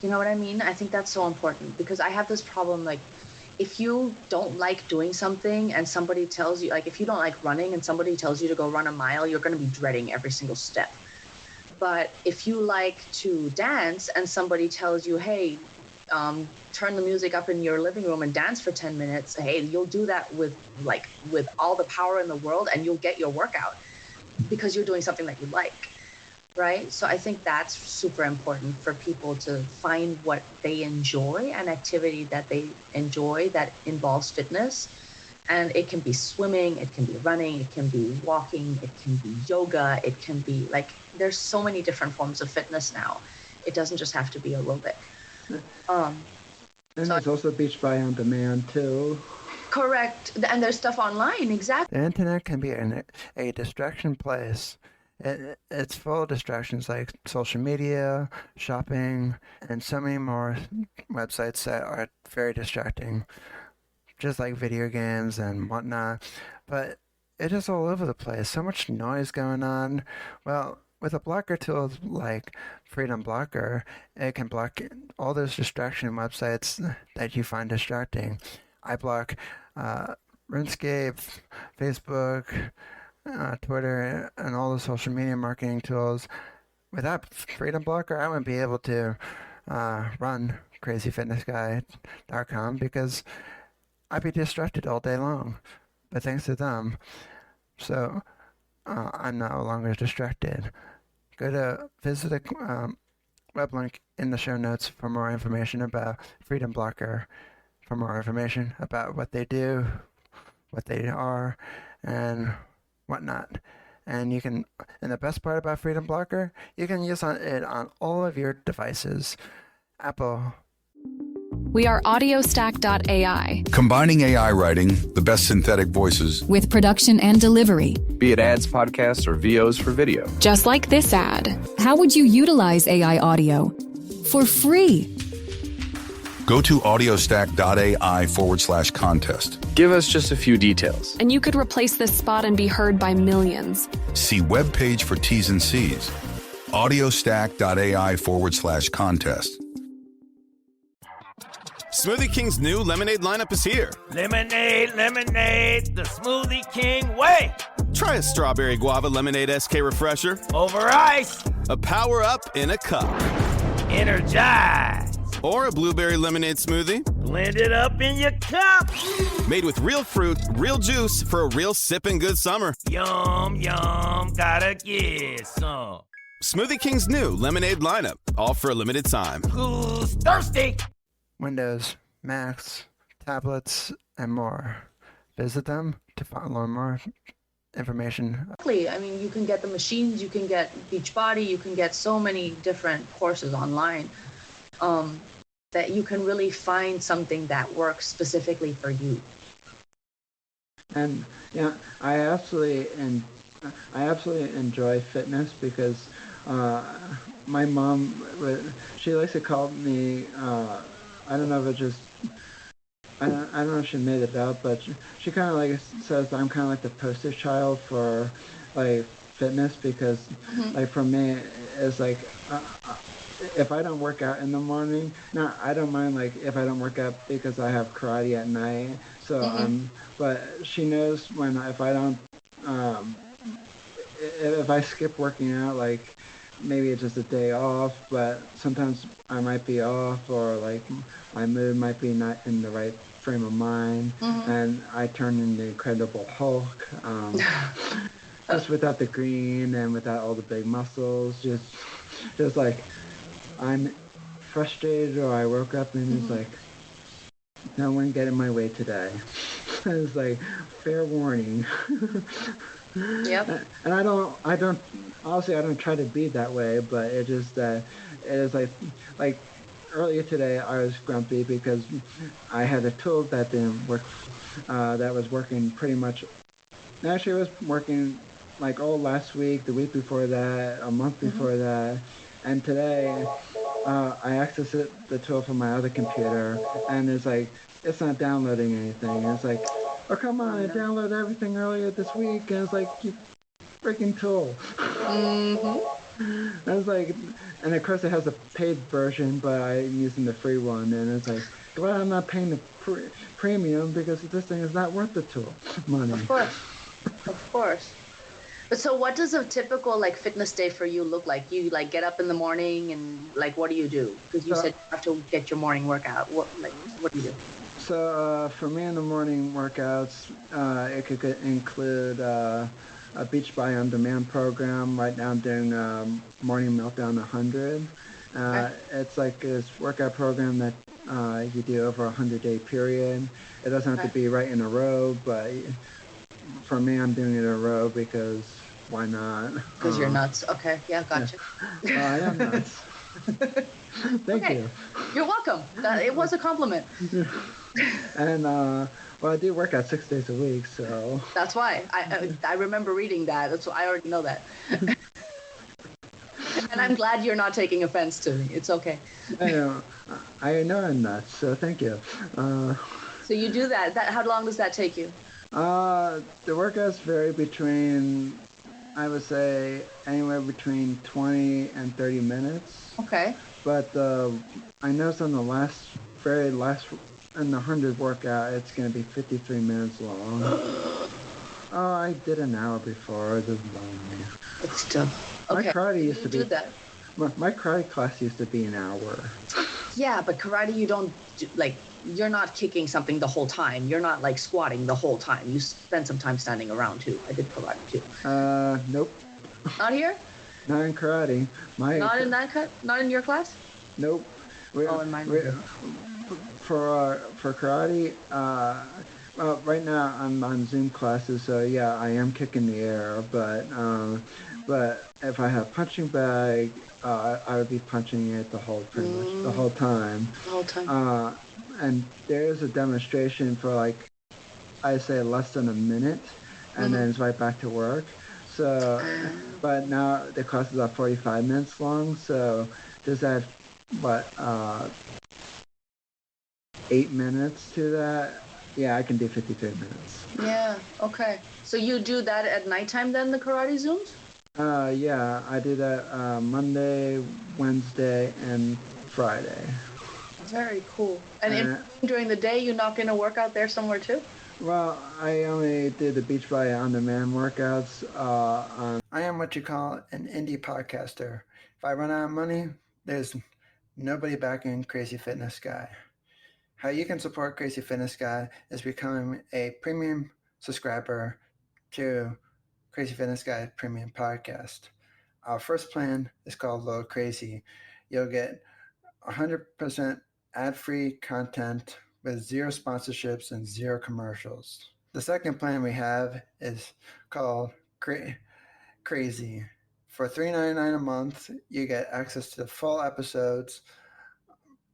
You know what I mean? I think that's so important because I have this problem, like, if you don't like doing something and somebody tells you, like, if you don't like running and somebody tells you to go run a mile, you're going to be dreading every single step. But if you like to dance and somebody tells you, hey, turn the music up in your living room and dance for 10 minutes, hey, you'll do that with all the power in the world and you'll get your workout because you're doing something that you like. Right? So I think that's super important for people to find what they enjoy, an activity that they enjoy that involves fitness. And it can be swimming, it can be running, it can be walking, it can be yoga, it can be there's so many different forms of fitness now. It doesn't just have to be aerobic. And there's also Beachbody on demand too. Correct. And there's stuff online, exactly. The internet can be a distraction place. It's full of distractions like social media, shopping, and so many more websites that are very distracting, just like video games and whatnot. But it is all over the place. So much noise going on. Well, with a blocker tool like Freedom Blocker, it can block all those distraction websites that you find distracting. I block RuneScape, Facebook, Twitter, and all the social media marketing tools without Freedom Blocker, I wouldn't be able to run CrazyFitnessGuy.com because I'd be distracted all day long. But thanks to them, so I'm no longer distracted. Visit the web link in the show notes for more information about Freedom Blocker, for more information about what they do, what they are, and whatnot. And you can, and the best part about Freedom Blocker, you can use it on all of your devices. Apple. We are audiostack.ai. Combining AI writing, the best synthetic voices, with production and delivery. Be it ads, podcasts, or VOs for video. Just like this ad. How would you utilize AI audio? For free. Go to audiostack.ai/contest. Give us just a few details. And you could replace this spot and be heard by millions. See webpage for T's and C's. audiostack.ai/contest. Smoothie King's new lemonade lineup is here. Lemonade, lemonade, the Smoothie King way. Try a strawberry guava lemonade SK refresher. Over ice. A power up in a cup. Energize. Or a blueberry lemonade smoothie. Blend it up in your cup. Made with real fruit, real juice for a real sipping good summer. Yum, yum, gotta get some. Smoothie King's new lemonade lineup, all for a limited time. Who's thirsty? Windows, Macs, tablets, and more. Visit them to learn more information. I mean, you can get the machines, you can get Beachbody, you can get so many different courses online that you can really find something that works specifically for you. And yeah, I absolutely enjoy fitness because my mom, she likes to call me. I don't know if it just. I don't know if she made it up, but she kind of like says I'm kind of like the poster child for like fitness because like for me it's like if I don't work out in the morning, now I don't mind like if I don't work out because I have karate at night. So but she knows when if I don't if I skip working out, like maybe it's just a day off, but sometimes I might be off or like my mood might be not in the right frame of mind, and I turn into Incredible Hulk, just without the green and without all the big muscles, just like I'm frustrated or I woke up and it's like, no one get in my way today. It's like, fair warning. Yep. And I don't honestly I don't try to be that way, but it just it is like earlier today I was grumpy because I had a tool that didn't work, that was working pretty much. Actually, it was working like all last week, the week before that, a month before that, and today I accessed the tool from my other computer, and it's like it's not downloading anything. It's like, oh come on, I downloaded everything earlier this week, and it's like you freaking tool. I was like, and of course it has a paid version, but I'm using the free one, and it's like, glad I'm not paying the premium because this thing is not worth the tool money. Of course. But so what does a typical like fitness day for you look like? You like get up in the morning and like what do you do? Because you said you have to get your morning workout. What do you do? So for me in the morning workouts, it could include a Beachbody On Demand program. Right now I'm doing Morning Meltdown 100. It's like this workout program that you do over a 100-day period. It doesn't have to be right in a row, but for me I'm doing it in a row because why not? Because you're nuts. Okay, yeah, gotcha. I am nuts. Thank you. You're welcome. It was a compliment. And well, I do work out 6 days a week, so. That's why I remember reading that. That's why I already know that. And I'm glad you're not taking offense to me. It's okay. I know I'm nuts, so thank you. So you do that. How long does that take you? The workouts vary between, I would say, anywhere between 20 and 30 minutes. Okay. But I noticed on the very last, in the 100 workout, it's going to be 53 minutes long. Oh, I did an hour before. It doesn't bother me. But still. My Okay. karate used you to do be. that. My karate class used to be an hour. Yeah, but karate, you don't do, like, you're not kicking something the whole time. You're not like squatting the whole time. You spend some time standing around too. I did karate too. Nope. Not here? Not in karate. Not in that cut? Not in your class? Nope. In mine. For karate, well, right now I'm on Zoom classes, so yeah, I am kicking the air. But if I have punching bag, I would be punching it pretty much the whole time. The whole time. And there's a demonstration for like, I say less than a minute, and then it's right back to work. So, but now the classes are 45 minutes long, so does that, 8 minutes to that? Yeah, I can do 53 minutes. Yeah, okay. So you do that at nighttime then, the karate Zooms? Yeah, I do that Monday, Wednesday, and Friday. Very cool. And during the day, you knock in a workout there somewhere too? Well, I only did the Beachbody on-demand workouts. I am what you call an indie podcaster. If I run out of money, there's nobody backing Crazy Fitness Guy. How you can support Crazy Fitness Guy is becoming a premium subscriber to Crazy Fitness Guy Premium Podcast. Our first plan is called Little Crazy. You'll get 100% ad-free content with 0 sponsorships and 0 commercials. The second plan we have is called Crazy. For $3.99 a month, you get access to the full episodes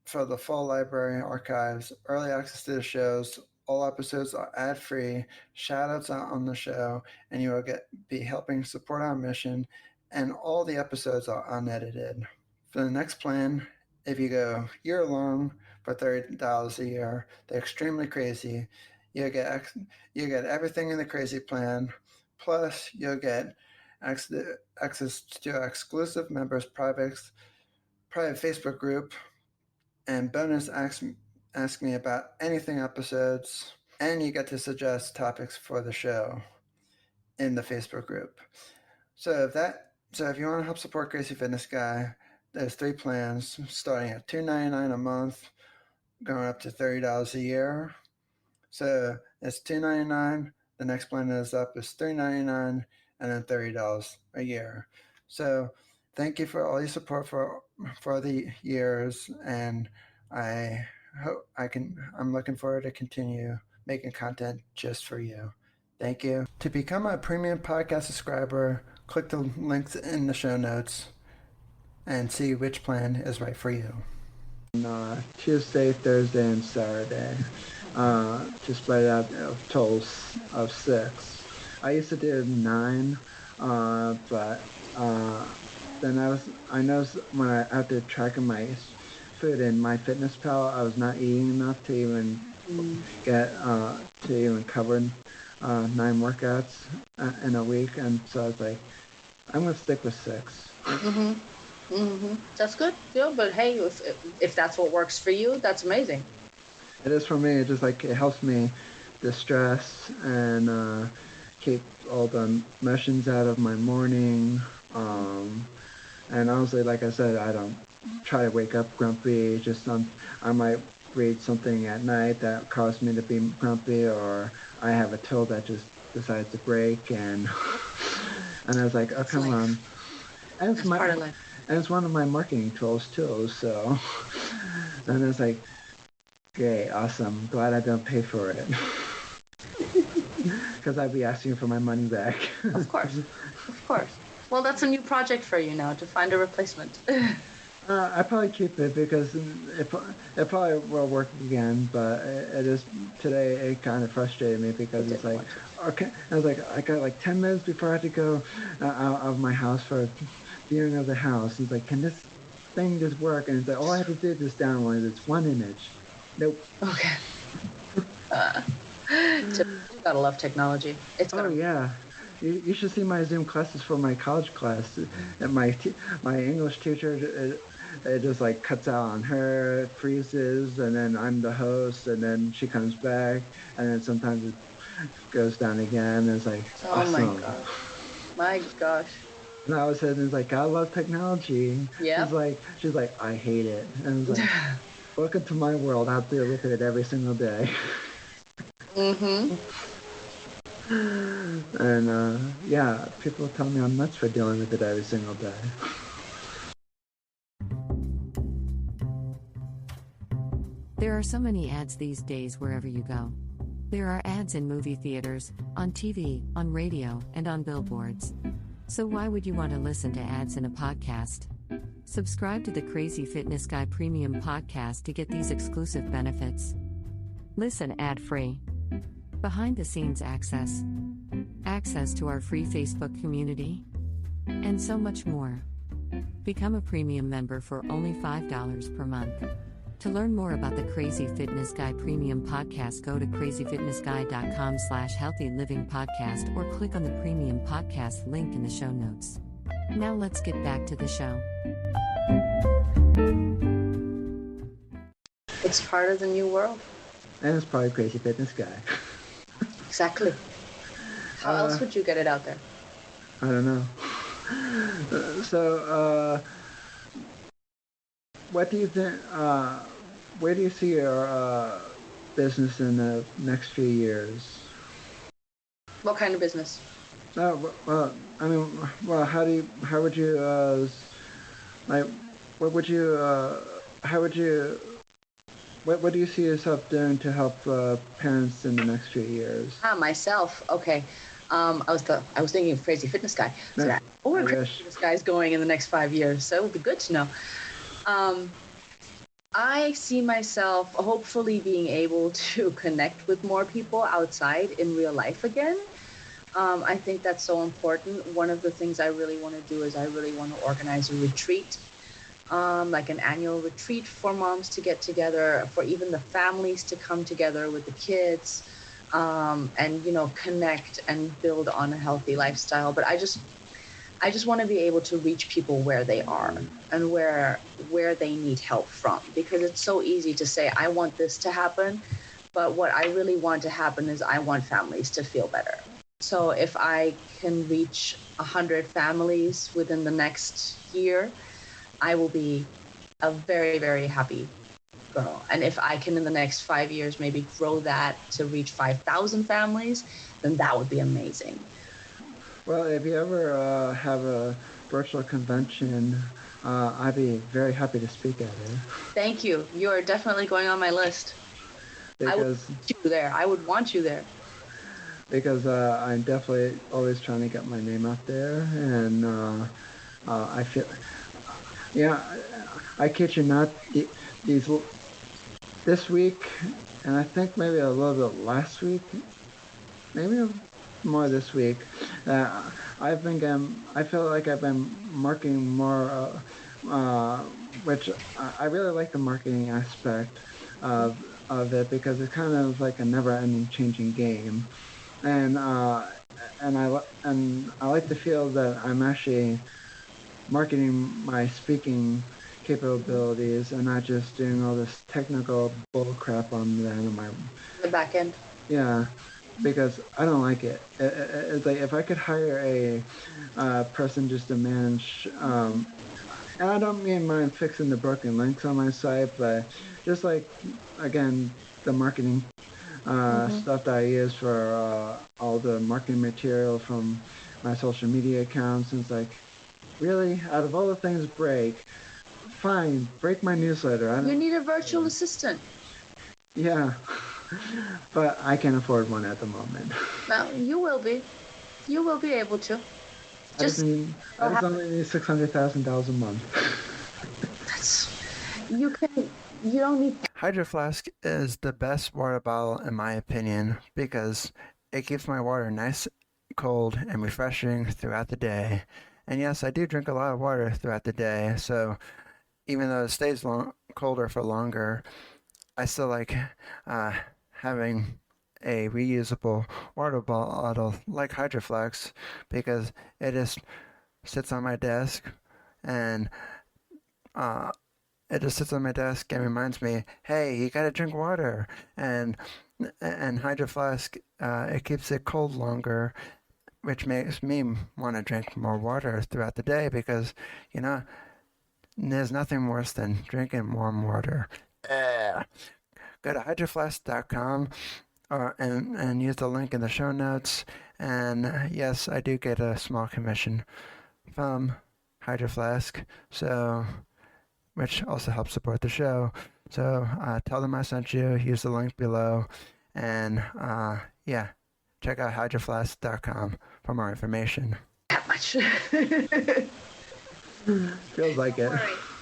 for the full library archives, early access to the shows. All episodes are ad-free, shout-outs on the show, and you will be helping support our mission, and all the episodes are unedited. For the next plan, if you go year-long for $30 a year, they're extremely crazy. You get everything in the crazy plan, plus you'll get access to exclusive members' private Facebook group, and bonus ask me about anything episodes, and you get to suggest topics for the show in the Facebook group. So if you want to help support Crazy Fitness Guy, there's 3 plans starting at $2.99 a month, going up to $30 a year. So it's $2.99. The next plan is $3.99, and then $30 a year. So thank you for all your support for the years, and I'm looking forward to continue making content just for you. Thank you. To become a premium podcast subscriber, click the links in the show notes and see which plan is right for you. Tuesday, Thursday, and Saturday. Just spread it out a total of 6. I used to do 9, but then I noticed when after tracking my food in MyFitnessPal, I was not eating enough to even cover 9 workouts in a week, and so I was like, I'm gonna stick with 6. That's good. Yeah, but hey, if that's what works for you, that's amazing. It is for me. It just it helps me distress and keep all the emotions out of my morning. And honestly, like I said, I don't try to wake up grumpy. I might read something at night that caused me to be grumpy, or I have a toe that just decides to break, and I was like, oh, come on. And it's part of life. And it's one of my marketing tools too. So, and it's like, great, awesome. Glad I don't pay for it, because I'd be asking for my money back. Of course. Well, that's a new project for you now, to find a replacement. I probably keep it because it probably will work again, but it is today. It kind of frustrated me because it's like, okay, I was like, I got 10 minutes before I had to go out of my house for a viewing of the house. It's like, can this thing just work? And it's like, all I have to do is just download it. It's 1 image. Nope. Okay. Gotta love technology. Yeah. You should see my Zoom classes for my college class. And my English teacher, it just cuts out on her, freezes, and then I'm the host, and then she comes back, and then sometimes goes down again. It's like, Oh awesome. My gosh. And I was saying, it's like, I love technology. Yeah. She's like, I hate it. And it's like, welcome to my world. I have to deal with it every single day. Mm-hmm. And yeah, people tell me I'm nuts for dealing with it every single day. There are so many ads these days wherever you go. There are ads in movie theaters, on TV, on radio, and on billboards. So why would you want to listen to ads in a podcast? Subscribe to the Crazy Fitness Guy Premium podcast to get these exclusive benefits. Listen ad-free. Behind-the-scenes access. Access to our free Facebook community. And so much more. Become a premium member for only $5 per month. To learn more about the Crazy Fitness Guy Premium Podcast, go to crazyfitnessguy.com/healthy living podcast or click on the Premium Podcast link in the show notes. Now let's get back to the show. It's part of the new world. And it's probably Crazy Fitness Guy. Exactly. How else would you get it out there? I don't know. So, what do you think, where do you see your business in the next few years? What kind of business? Well, I mean, well, how would you, like, what do you see yourself doing to help parents in the next few years? Myself. Okay. I was thinking of Crazy Fitness Guy. So where Crazy Fitness Guy is going in the next 5 years. So it would be good to know. I see myself hopefully being able to connect with more people outside in real life again. I think that's so important. One of the things I really want to do is I really want to organize a retreat, like an annual retreat for moms to get together, for even the families to come together with the kids, and, you know, connect and build on a healthy lifestyle. But I just want to be able to reach people where they are and where they need help from, because it's so easy to say, I want this to happen. But what I really want to happen is I want families to feel better. So if I can reach 100 families within the next year, I will be a very, very happy girl. And if I can in the next 5 years maybe grow that to reach 5,000 families, then that would be amazing. Well, if you ever have a virtual convention, I'd be very happy to speak at it. Thank you. You are definitely going on my list. Because I would want you there. I would want you there. Because I'm definitely always trying to get my name out there, and I feel, yeah, I kid you not, this week, and I think maybe a little bit last week, maybe more this week, I feel like I've been marketing more, which I really like the marketing aspect of it, because it's kind of like a never-ending changing game. And I like to feel that I'm actually marketing my speaking capabilities and not just doing all this technical bull crap on the back end. Yeah, because I don't like it. It's like if I could hire a person just to manage, and I don't mind fixing the broken links on my site, but just like, again, the marketing stuff that I use for all the marketing material from my social media accounts. And it's like, really? Out of all the things break, fine, break my newsletter. You need a virtual assistant. Yeah, but I can't afford one at the moment. Well, you will be. You will be able to. I just only need $600,000 a month. You don't need. Hydro Flask is the best water bottle in my opinion, because it keeps my water nice, cold, and refreshing throughout the day. And yes, I do drink a lot of water throughout the day, so even though it stays colder for longer, I still like having a reusable water bottle like Hydro Flask, because it just sits on my desk and it just sits on my desk and reminds me, hey, you gotta drink water. And and Hydro Flask, it keeps it cold longer, which makes me want to drink more water throughout the day because, there's nothing worse than drinking warm water. Go to hydroflask.com and use the link in the show notes. And yes, I do get a small commission from Hydro Flask, which also helps support the show. So tell them I sent you, use the link below, and check out hydroflask.com for more information. That much. Feels like it.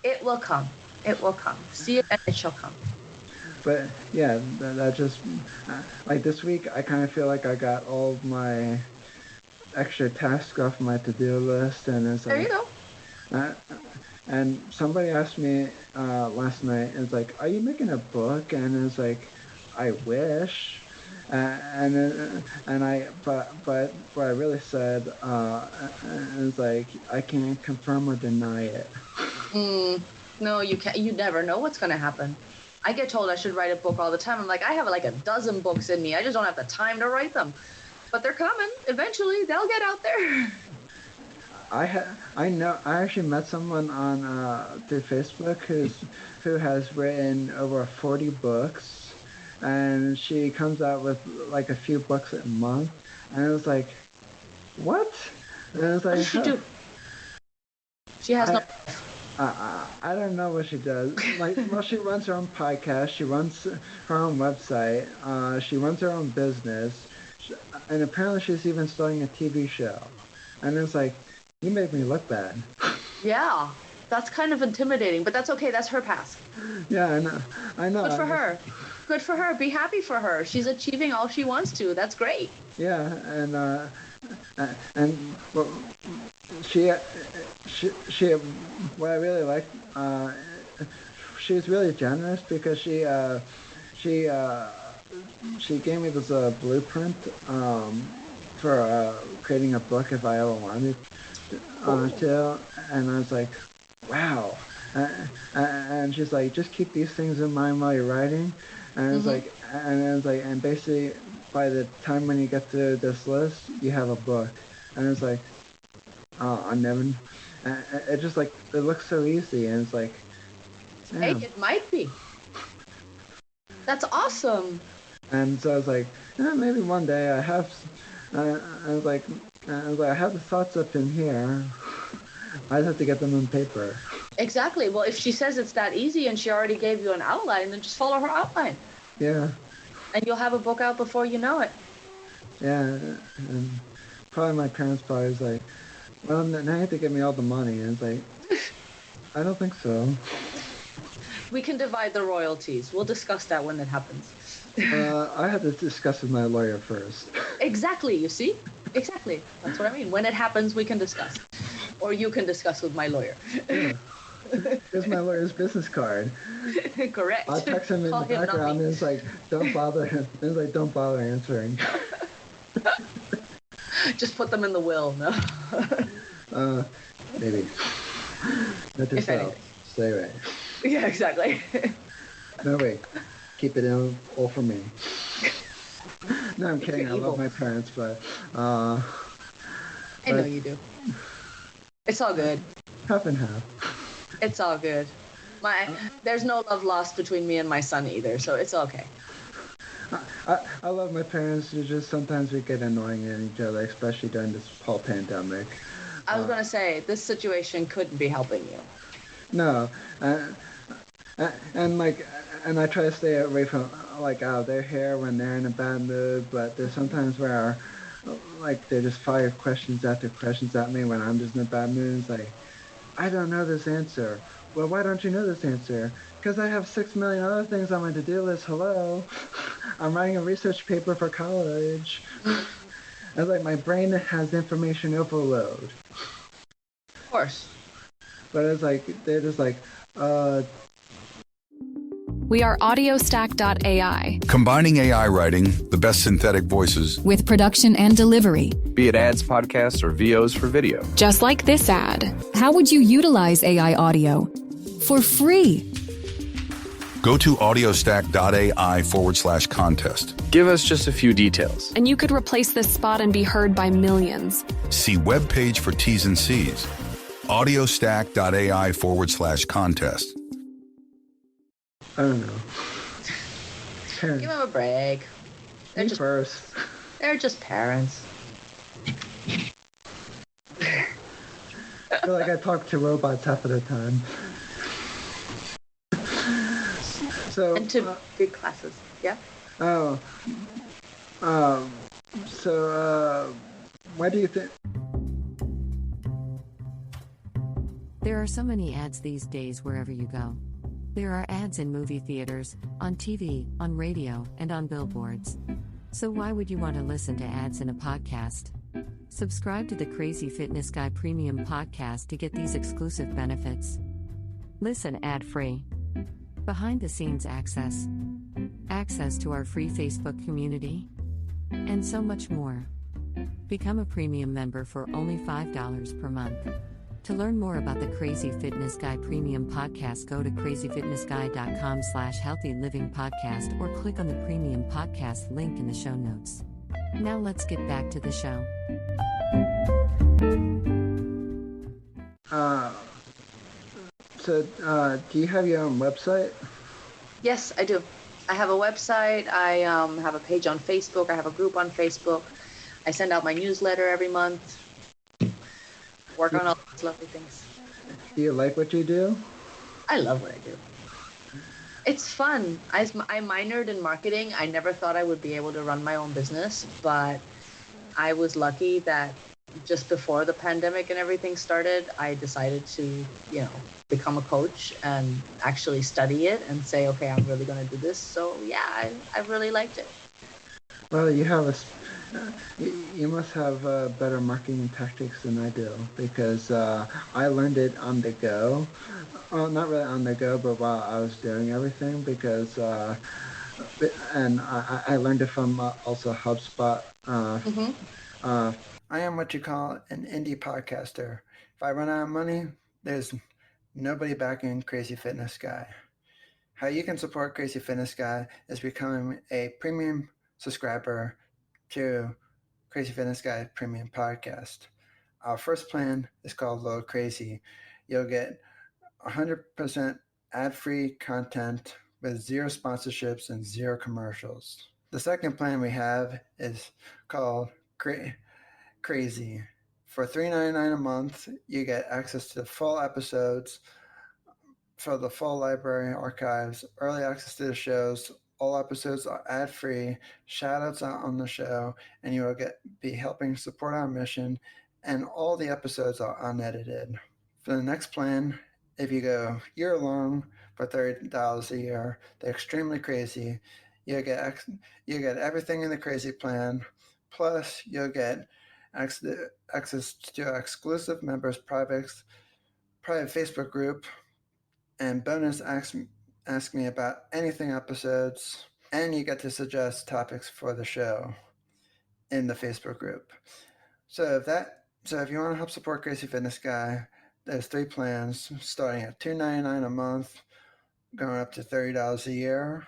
It will come. It will come. See it and it shall come. But yeah, that just like this week, I kind of feel like I got all of my extra tasks off my to-do list, and it's like, there you go. And somebody asked me last night, it's like, are you making a book? And it's like, I wish. But what I really said is like, I can't confirm or deny it. No, you can't. You never know what's going to happen. I get told I should write a book all the time. I'm like, I have like a dozen books in me. I just don't have the time to write them. But they're coming. Eventually, they'll get out there. I know. I actually met someone on through Facebook who has written over 40 books, and she comes out with like a few books a month. And it was like, what? And it was like, what does she do? She has no. I don't know what she does. Well, she runs her own podcast. She runs her own website. She runs her own business, and apparently she's even starting a TV show. And it's like, you make me look bad. Yeah, that's kind of intimidating, but that's okay. That's her past. Yeah, I know. Good for her. Good for her. Be happy for her. She's achieving all she wants to. That's great. Yeah, and well, she what I really like, she was really generous because she gave me this blueprint for creating a book if I ever wanted to, and I was like, wow. And she's like, just keep these things in mind while you're writing, and it's like, and basically by the time when you get to this list, you have a book, and it's like, I never. It just like it looks so easy, and it's like, damn. Hey, it might be. That's awesome. And so I was like, maybe one day I have. I was like, I have the thoughts up in here. I'd have to get them on paper. Exactly. Well, if she says it's that easy and she already gave you an outline, then just follow her outline. Yeah. And you'll have a book out before you know it. Yeah, and probably my parents probably was like, well, now you have to give me all the money. And it's like, I don't think so. We can divide the royalties. We'll discuss that when it happens. I had to discuss with my lawyer first. Exactly, you see? Exactly. That's what I mean. When it happens, we can discuss. Or you can discuss with my lawyer. Yeah. Here's my lawyer's business card. Correct. I'll text him in the background, and it's like, don't bother. It's like, don't bother answering. Just put them in the will, no? Maybe. Not If anything. Stay away. Yeah, exactly. No, wait. Keep it in all for me. No, I'm kidding. I love my parents, but... I know you do. It's all good. Half and half. It's all good. There's no love lost between me and my son either, so it's okay. I love my parents. It's just sometimes we get annoying at each other, especially during this whole pandemic. I was going to say, this situation couldn't be helping you. No. And I try to stay away from, they're here when they're in a bad mood, but there's sometimes where, they just fire questions after questions at me when I'm just in a bad mood. It's like, I don't know this answer. Well, why don't you know this answer? Because I have 6 million other things on my to-do list. Hello. I'm writing a research paper for college. It's like my brain has information overload. Of course. But it's like, they're just like, We are audiostack.ai. Combining AI writing, the best synthetic voices, with production and delivery. Be it ads, podcasts, or VOs for video. Just like this ad. How would you utilize AI audio? For free. Go to audiostack.ai/contest. Give us just a few details. And you could replace this spot and be heard by millions. See webpage for T's and C's. audiostack.ai/contest. I don't know. Give them a break. Me first. They're just parents. I feel like I talk to robots half of the time. So, And to big classes. Yeah? Why do you think... There are so many ads these days wherever you go. There are ads in movie theaters, on TV, on radio, and on billboards. So why would you want to listen to ads in a podcast? Subscribe to the Crazy Fitness Guy Premium Podcast to get these exclusive benefits. Listen ad-free. Behind-the-scenes access. Access to our free Facebook community. And so much more. Become a premium member for only $5 per month. To learn more about the Crazy Fitness Guy Premium Podcast, go to crazyfitnessguy.com/healthylivingpodcast or click on the Premium Podcast link in the show notes. Now let's get back to the show. Do you have your own website? Yes, I do. I have a website. I have a page on Facebook. I have a group on Facebook. I send out my newsletter every month. Work on all these lovely things. Do you like what you do? I love what I do. It's fun. I minored in marketing. I never thought I would be able to run my own business, but I was lucky that just before the pandemic and everything started, I decided to, become a coach and actually study it and say, okay, I'm really going to do this. So yeah, I really liked it. Well, you must have better marketing tactics than I do, because I learned it on the go. Well, not really on the go, but while I was doing everything, because and I learned it from also HubSpot. I am what you call an indie podcaster. If I run out of money, there's nobody backing Crazy Fitness Guy. How you can support Crazy Fitness Guy is becoming a premium subscriber to Crazy Fitness Guy Premium Podcast. Our first plan is called Load Crazy. You'll get 100% ad-free content with 0 sponsorships and 0 commercials. The second plan we have is called Crazy. For $3.99 a month, you get access to the full episodes for the full library archives, early access to the shows. All episodes are ad-free, shout-outs on the show, and you will be helping support our mission, and all the episodes are unedited. For the next plan, if you go year-long for $30 a year, they're extremely crazy. You'll get everything in the crazy plan, plus you'll get access to our exclusive members' private Facebook group, and bonus Ask Me About Anything episodes, and you get to suggest topics for the show in the Facebook group. So if you want to help support Crazy Fitness Guy, there's 3 plans starting at $2.99 a month, going up to $30 a year.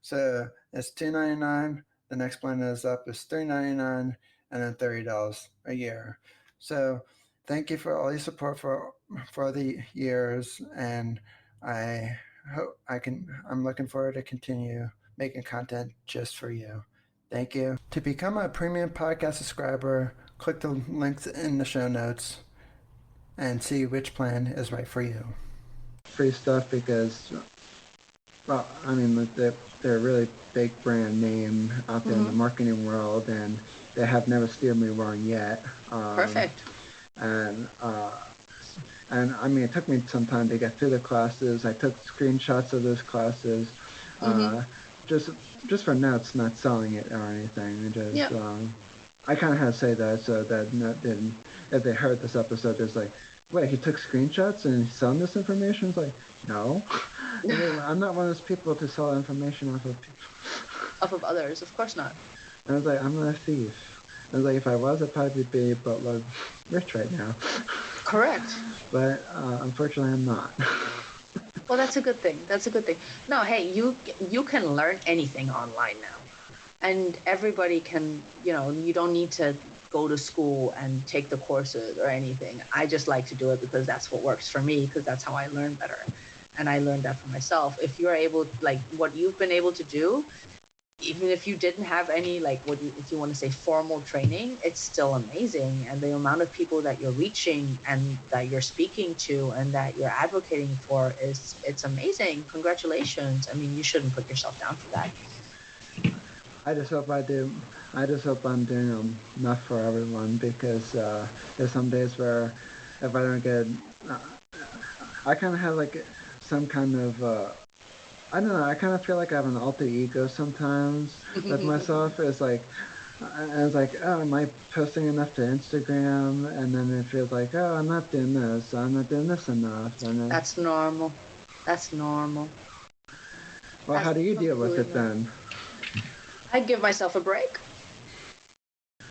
So it's $2.99. The next plan is up is $3.99, and then $30 a year. So thank you for all your support for the years, and I'm looking forward to continue making content just for you. Thank you. To become a premium podcast subscriber, click the links in the show notes and see which plan is right for you. Free stuff because, well, I mean, they're a really big brand name out there in the marketing world, and they have never steered me wrong yet. Perfect. And I mean, it took me some time to get through the classes. I took screenshots of those classes, just for notes, not selling it or anything. I kind of had to say that so that if they heard this episode, it's like, wait, he took screenshots and he's selling this information? It's like, no. I'm not one of those people to sell information off of others. Of course not. And I was like, I'm not a thief. I was like, if I was, I'd probably be buttload rich right now. Correct. But unfortunately, I'm not. Well, that's a good thing. That's a good thing. No, hey, you can learn anything online now. And everybody can, you don't need to go to school and take the courses or anything. I just like to do it because that's what works for me, because that's how I learn better. And I learned that for myself. If you're able, like what you've been able to do, even if you didn't have any, like if you want to say formal training, it's still amazing. And the amount of people that you're reaching and that you're speaking to and that you're advocating for it's amazing. Congratulations. I mean, you shouldn't put yourself down for that. I just hope I do. I just hope I'm doing enough for everyone, because there's some days where if I don't get, I kind of have like some kind of, I don't know, I kind of feel like I have an alter ego sometimes with myself. It's like, oh, am I posting enough to Instagram? And then it feels like, oh, I'm not doing this. I'm not doing this enough. And that's normal. That's normal. Well, how do you deal with it then? I give myself a break.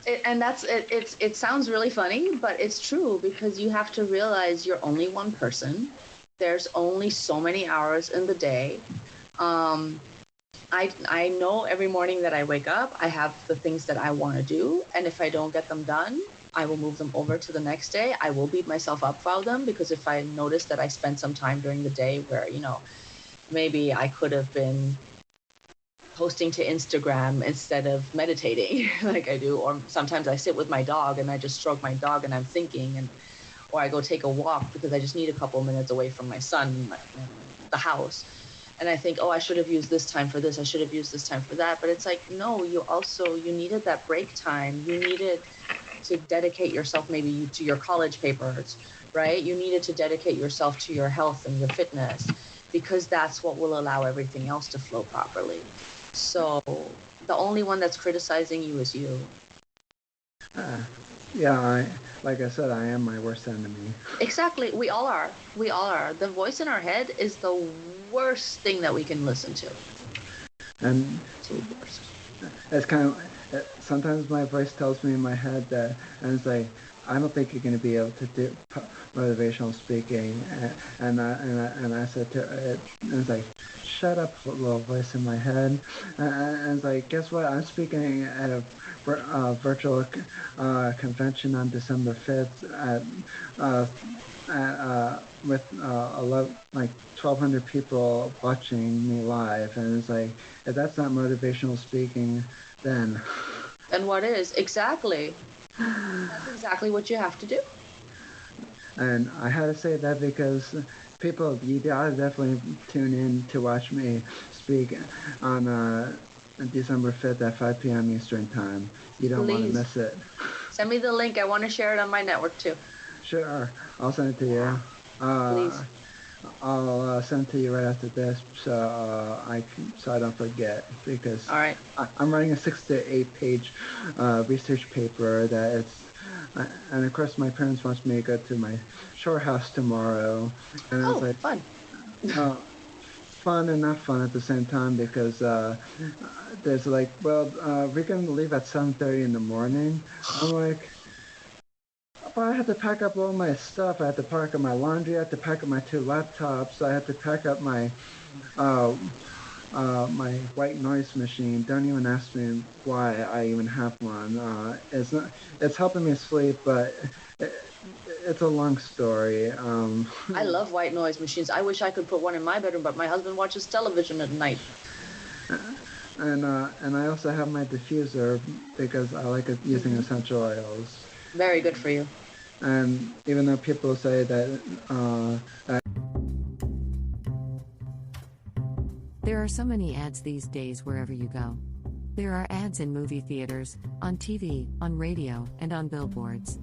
It sounds really funny, but it's true, because you have to realize you're only one person. There's only so many hours in the day. I know every morning that I wake up, I have the things that I want to do. And if I don't get them done, I will move them over to the next day. I will beat myself up for them, because if I notice that I spent some time during the day where, maybe I could have been posting to Instagram instead of meditating like I do, or sometimes I sit with my dog and I just stroke my dog and I'm thinking, or I go take a walk because I just need a couple minutes away from my son, the house, and I think, oh, I should have used this time for this, I should have used this time for that. But it's like, no, you needed that break time. You needed to dedicate yourself maybe to your college papers, right? You needed to dedicate yourself to your health and your fitness, because that's what will allow everything else to flow properly. So the only one that's criticizing you is you. Yeah, like I said, I am my worst enemy. Exactly. We all are. We all are. The voice in our head is the worst thing that we can listen to. And it's the worst. It's kind of, sometimes my voice tells me in my head that, and it's like, I don't think you're going to be able to do motivational speaking. And I said to it, and it's like, shut up, little voice in my head. And it's like, guess what? I'm speaking at a virtual convention on December 5th with 1,200 people watching me live. And it's like, if that's not motivational speaking, then... Then what is? Exactly. That's exactly what you have to do. And I had to say that because people, you gotta definitely tune in to watch me speak on December 5th at 5 p.m. Eastern Time. You don't want to miss it. Send me the link. I want to share it on my network too. Sure. I'll send it to you. Please. I'll send it to you right after this, so I don't forget, because all right. I'm writing a 6 to 8 page research paper that it's, and of course my parents want me to go to my shore house tomorrow, and it's like fun. Fun and not fun at the same time, because there's like, well, we're gonna leave at 7:30 in the morning. I'm like, well, I had to pack up all my stuff. I had to pack up my laundry. I had to pack up my 2 laptops. I had to pack up my my white noise machine. Don't even ask me why I even have one. It's helping me sleep, but it's a long story. I love white noise machines. I wish I could put one in my bedroom, but my husband watches television at night. And I also have my diffuser because I like using essential oils. Very good for you. And even though people say that... There are so many ads these days wherever you go. There are ads in movie theaters, on TV, on radio, and on billboards.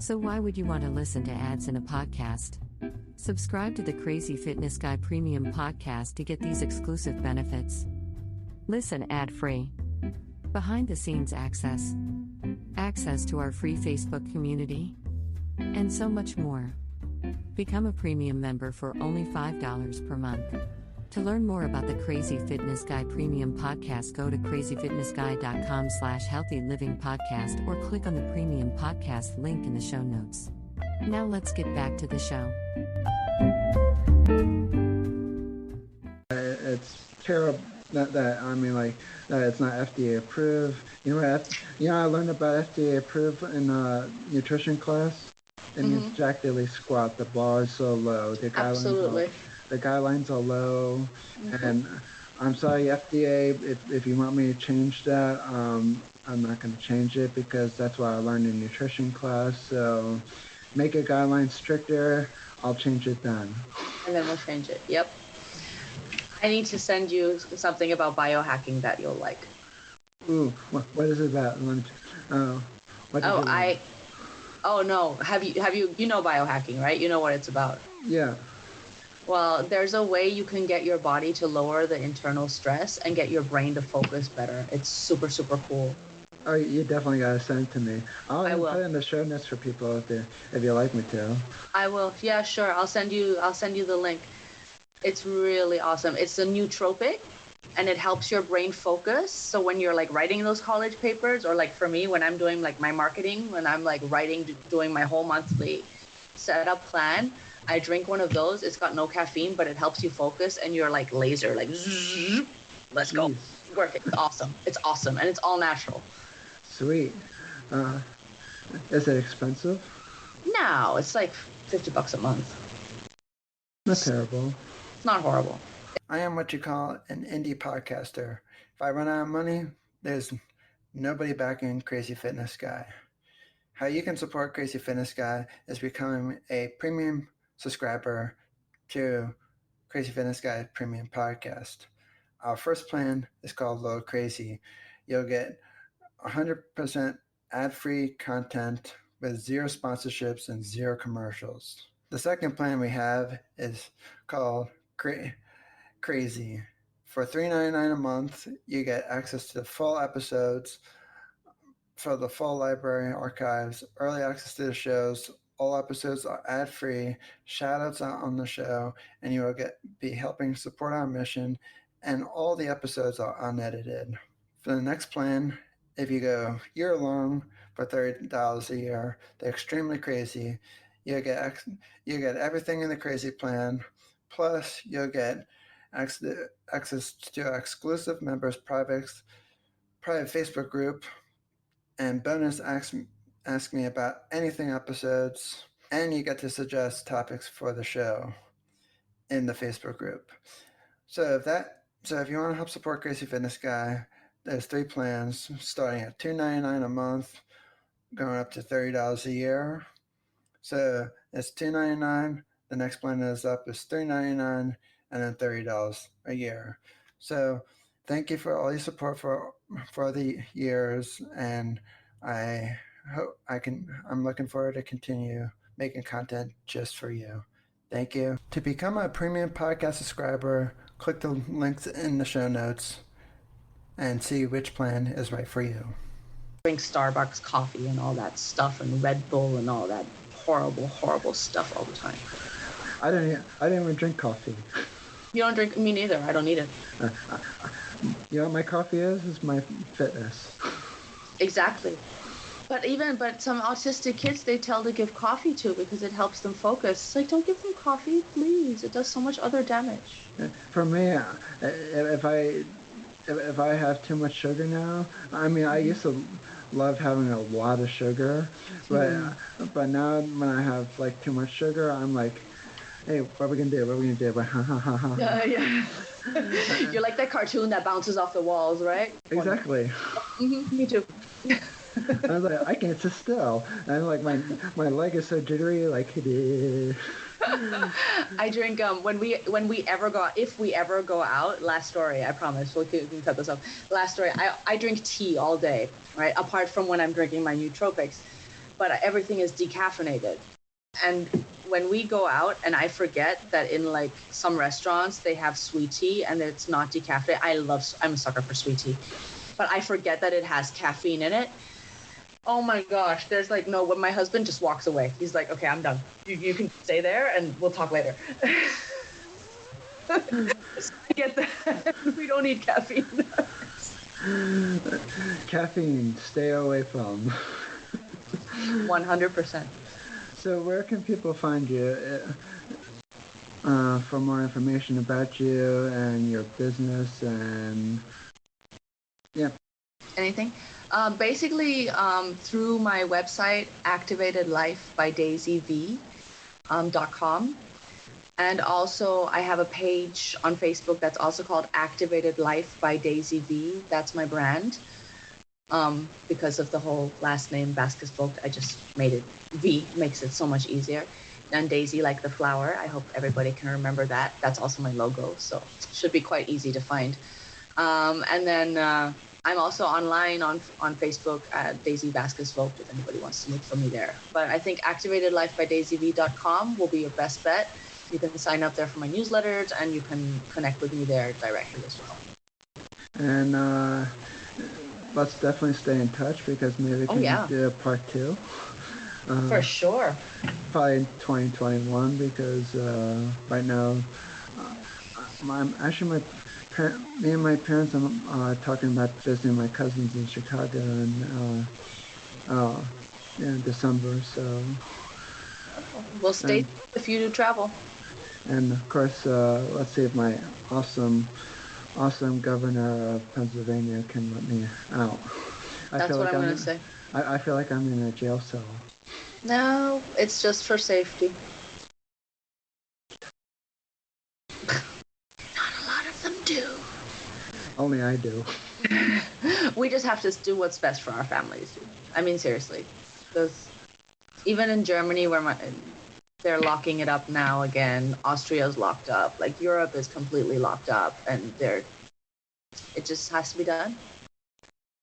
So why would you want to listen to ads in a podcast? Subscribe to the Crazy Fitness Guy Premium Podcast to get these exclusive benefits. Listen ad-free. Behind-the-scenes access. Access to our free Facebook community. And so much more. Become a premium member for only $5 per month. To learn more about the Crazy Fitness Guy Premium Podcast, go to crazyfitnessguy.com/healthylivingpodcast or click on the Premium Podcast link in the show notes. Now let's get back to the show. It's terrible that I mean, like, that it's not FDA approved. You know what? I learned about FDA approved in nutrition class. It means Jack Daily squat. The bar is so low. Absolutely. The guidelines are low, and I'm sorry, FDA. If you want me to change that, I'm not going to change it because that's what I learned in nutrition class. So, make a guideline stricter. I'll change it then. And then we'll change it. Yep. I need to send you something about biohacking that you'll like. Ooh, what is it about? What did you learn? Oh no, have you you know biohacking, right? You know what it's about. Yeah. Well, there's a way you can get your body to lower the internal stress and get your brain to focus better. It's super, super cool. Oh, you definitely gotta send it to me. I will put it in the show notes for people if you like me to. I will. Yeah, sure. I'll send you the link. It's really awesome. It's a nootropic, and it helps your brain focus. So when you're like writing those college papers, or like for me, when I'm doing like my marketing, when I'm like doing my whole monthly setup plan, I drink one of those. It's got no caffeine, but it helps you focus, and you're like laser, like zzz, let's go, work it. It's awesome. It's awesome, and it's all natural. Sweet. Is it expensive? No, it's like $50 a month. Not terrible. It's not horrible. I am what you call an indie podcaster. If I run out of money, there's nobody backing Crazy Fitness Guy. How you can support Crazy Fitness Guy is becoming a premium subscriber to Crazy Fitness Guy Premium Podcast. Our first plan is called Low Crazy. You'll get 100% ad-free content with zero sponsorships and zero commercials. The second plan we have is called Crazy. For $3.99 a month, you get access to the full episodes for the full library archives, early access to the shows. All episodes are ad-free, shout-outs on the show, and you will be helping support our mission, and all the episodes are unedited. For the next plan, if you go year-long for $30 a year, they're extremely crazy. You get everything in the crazy plan, plus you'll get access to exclusive members' private Facebook group, and bonus ask me about anything episodes, and you get to suggest topics for the show in the Facebook group. So if you want to help support Crazy Fitness Guy, there's 3 plans starting at $2.99 a month, going up to $30 a year. So it's $2.99. The next plan is $3.99, and then $30 a year. So thank you for all your support for the years, and I'm looking forward to continue making content just for you. Thank you. To become a premium podcast subscriber, click the links in the show notes and see which plan is right for you. Drink Starbucks coffee and all that stuff, and Red Bull and all that horrible stuff all the time. I don't even drink coffee. You don't drink? Me neither. I don't need it. You know what my coffee is my fitness. Exactly. But some autistic kids, they tell to give coffee to because it helps them focus. It's like, don't give them coffee, please. It does so much other damage. For me, if I have too much sugar now, I mean, I used to love having a lot of sugar, but now when I have like too much sugar, I'm like, hey, what are we gonna do? Yeah. You're like that cartoon that bounces off the walls, right? Exactly. Me too. I was like, I can't sit still. And I'm like, my leg is so jittery, like. I drink if we ever go out. Last story, I promise. We can cut this up. Last story. I drink tea all day, right? Apart from when I'm drinking my nootropics, but everything is decaffeinated. And when we go out, and I forget that in like some restaurants they have sweet tea and it's not decaffeinated. I'm a sucker for sweet tea, but I forget that it has caffeine in it. Oh my gosh, there's like no, when my husband just walks away. He's like, okay, I'm done. You can stay there and we'll talk later. I get that. We don't need caffeine. Caffeine, stay away from. 100%. So where can people find you? for more information about you and your business and yeah. Anything? Basically, through my website, activatedlifebydaisyv.com. And also, I have a page on Facebook that's also called Activated Life by Daisy V. That's my brand. Because of the whole last name, Vasquez Vogt, I just made it V, makes it so much easier. And Daisy, like the flower. I hope everybody can remember that. That's also my logo, so it should be quite easy to find. And then I'm also online on Facebook at Daisy Vasquez Vogt if anybody wants to look for me there. But I think activatedlifebydaisyv.com will be your best bet. You can sign up there for my newsletters, and you can connect with me there directly as well. And let's definitely stay in touch because maybe we can do a part 2. For sure. Probably 2021 because right now, me and my parents are talking about visiting my cousins in Chicago in December. So we'll stay if you do travel. And of course, let's see if my awesome governor of Pennsylvania can let me out. That's what I'm going to say. I feel like I'm in a jail cell. No, it's just for safety. Not a lot of them do. Only I do. We just have to do what's best for our families. I mean, seriously. Because even in Germany, where they're locking it up now again, Austria's locked up. Like, Europe is completely locked up, and it just has to be done.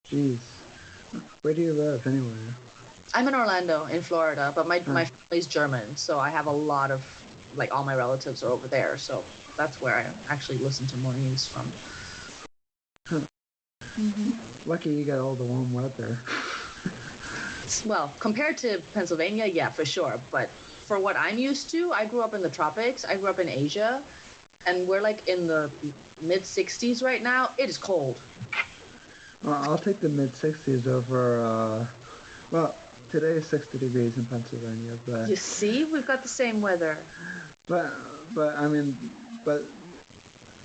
Jeez. Where do you live, anyway? I'm in Orlando, in Florida, but my family's German, so I have a lot of, like, all my relatives are over there, so that's where I actually listen to more news from. Huh. Mm-hmm. Lucky you got all the warm weather. Well, compared to Pennsylvania, yeah, for sure, but for what I'm used to, I grew up in the tropics, I grew up in Asia, and we're, like, in the mid-60s right now. It is cold. Well, I'll take the mid-60s over, today is 60 degrees in Pennsylvania, but... You see? We've got the same weather. But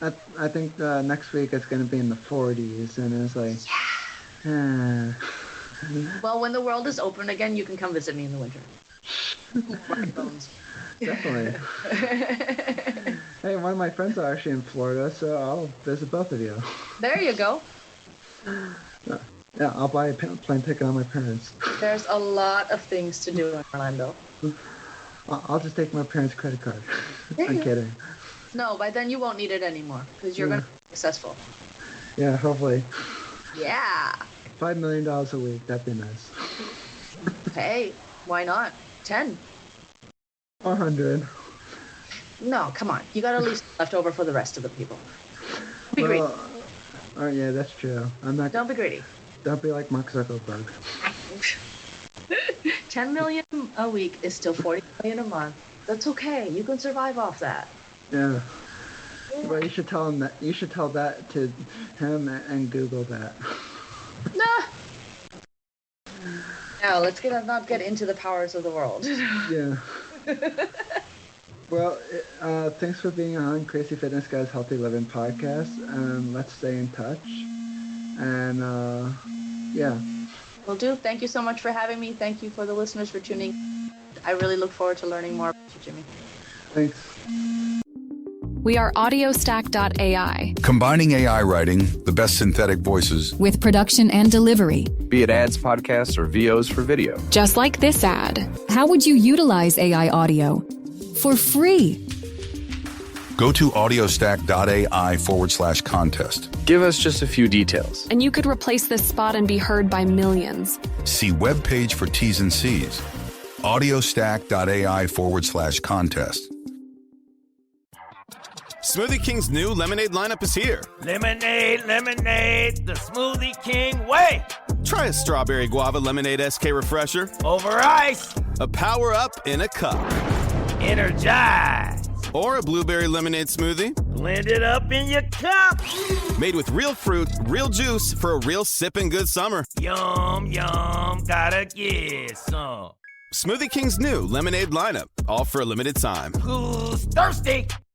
I think next week it's going to be in the 40s, and it's like... Yeah. Well, when the world is open again, you can come visit me in the winter. Definitely. Hey, one of my friends are actually in Florida, so I'll visit both of you. There you go. Yeah, I'll buy a plane ticket on my parents. There's a lot of things to do in Orlando. I'll just take my parents' credit card. I'm kidding. No, by then you won't need it anymore because you're going to be successful. Yeah, hopefully. Yeah. $5 million a week, that'd be nice. Hey, why not? 10. 100. No, come on. You got at least left over for the rest of the people. Be greedy. Oh, yeah, that's true. Don't be greedy. Don't be like Mark Zuckerberg. 10 million a week is still 40 million a month. That's okay. You can survive off that. Yeah. Well, you should tell him that. You should tell that to him and Google that. Nah. Now, let's not get into the powers of the world. Yeah. Well, thanks for being on Crazy Fitness Guy's Healthy Living podcast. Let's stay in touch. And, yeah. Will do. Thank you so much for having me. Thank you for the listeners for tuning. I really look forward to learning more about you, Jimmy. Thanks. We are audiostack.ai. Combining AI writing, the best synthetic voices, with production and delivery. Be it ads, podcasts, or VOs for video. Just like this ad. How would you utilize AI audio? For free. Go to audiostack.ai/contest. Give us just a few details. And you could replace this spot and be heard by millions. See webpage for T's and C's. audiostack.ai/contest. Smoothie King's new lemonade lineup is here. Lemonade, lemonade, the Smoothie King way. Try a strawberry guava lemonade SK refresher. Over ice. A power up in a cup. Energize. Or a blueberry lemonade smoothie. Blend it up in your cup. Made with real fruit, real juice for a real sipping good summer. Yum, yum, gotta get some. Smoothie King's new lemonade lineup, all for a limited time. Who's thirsty?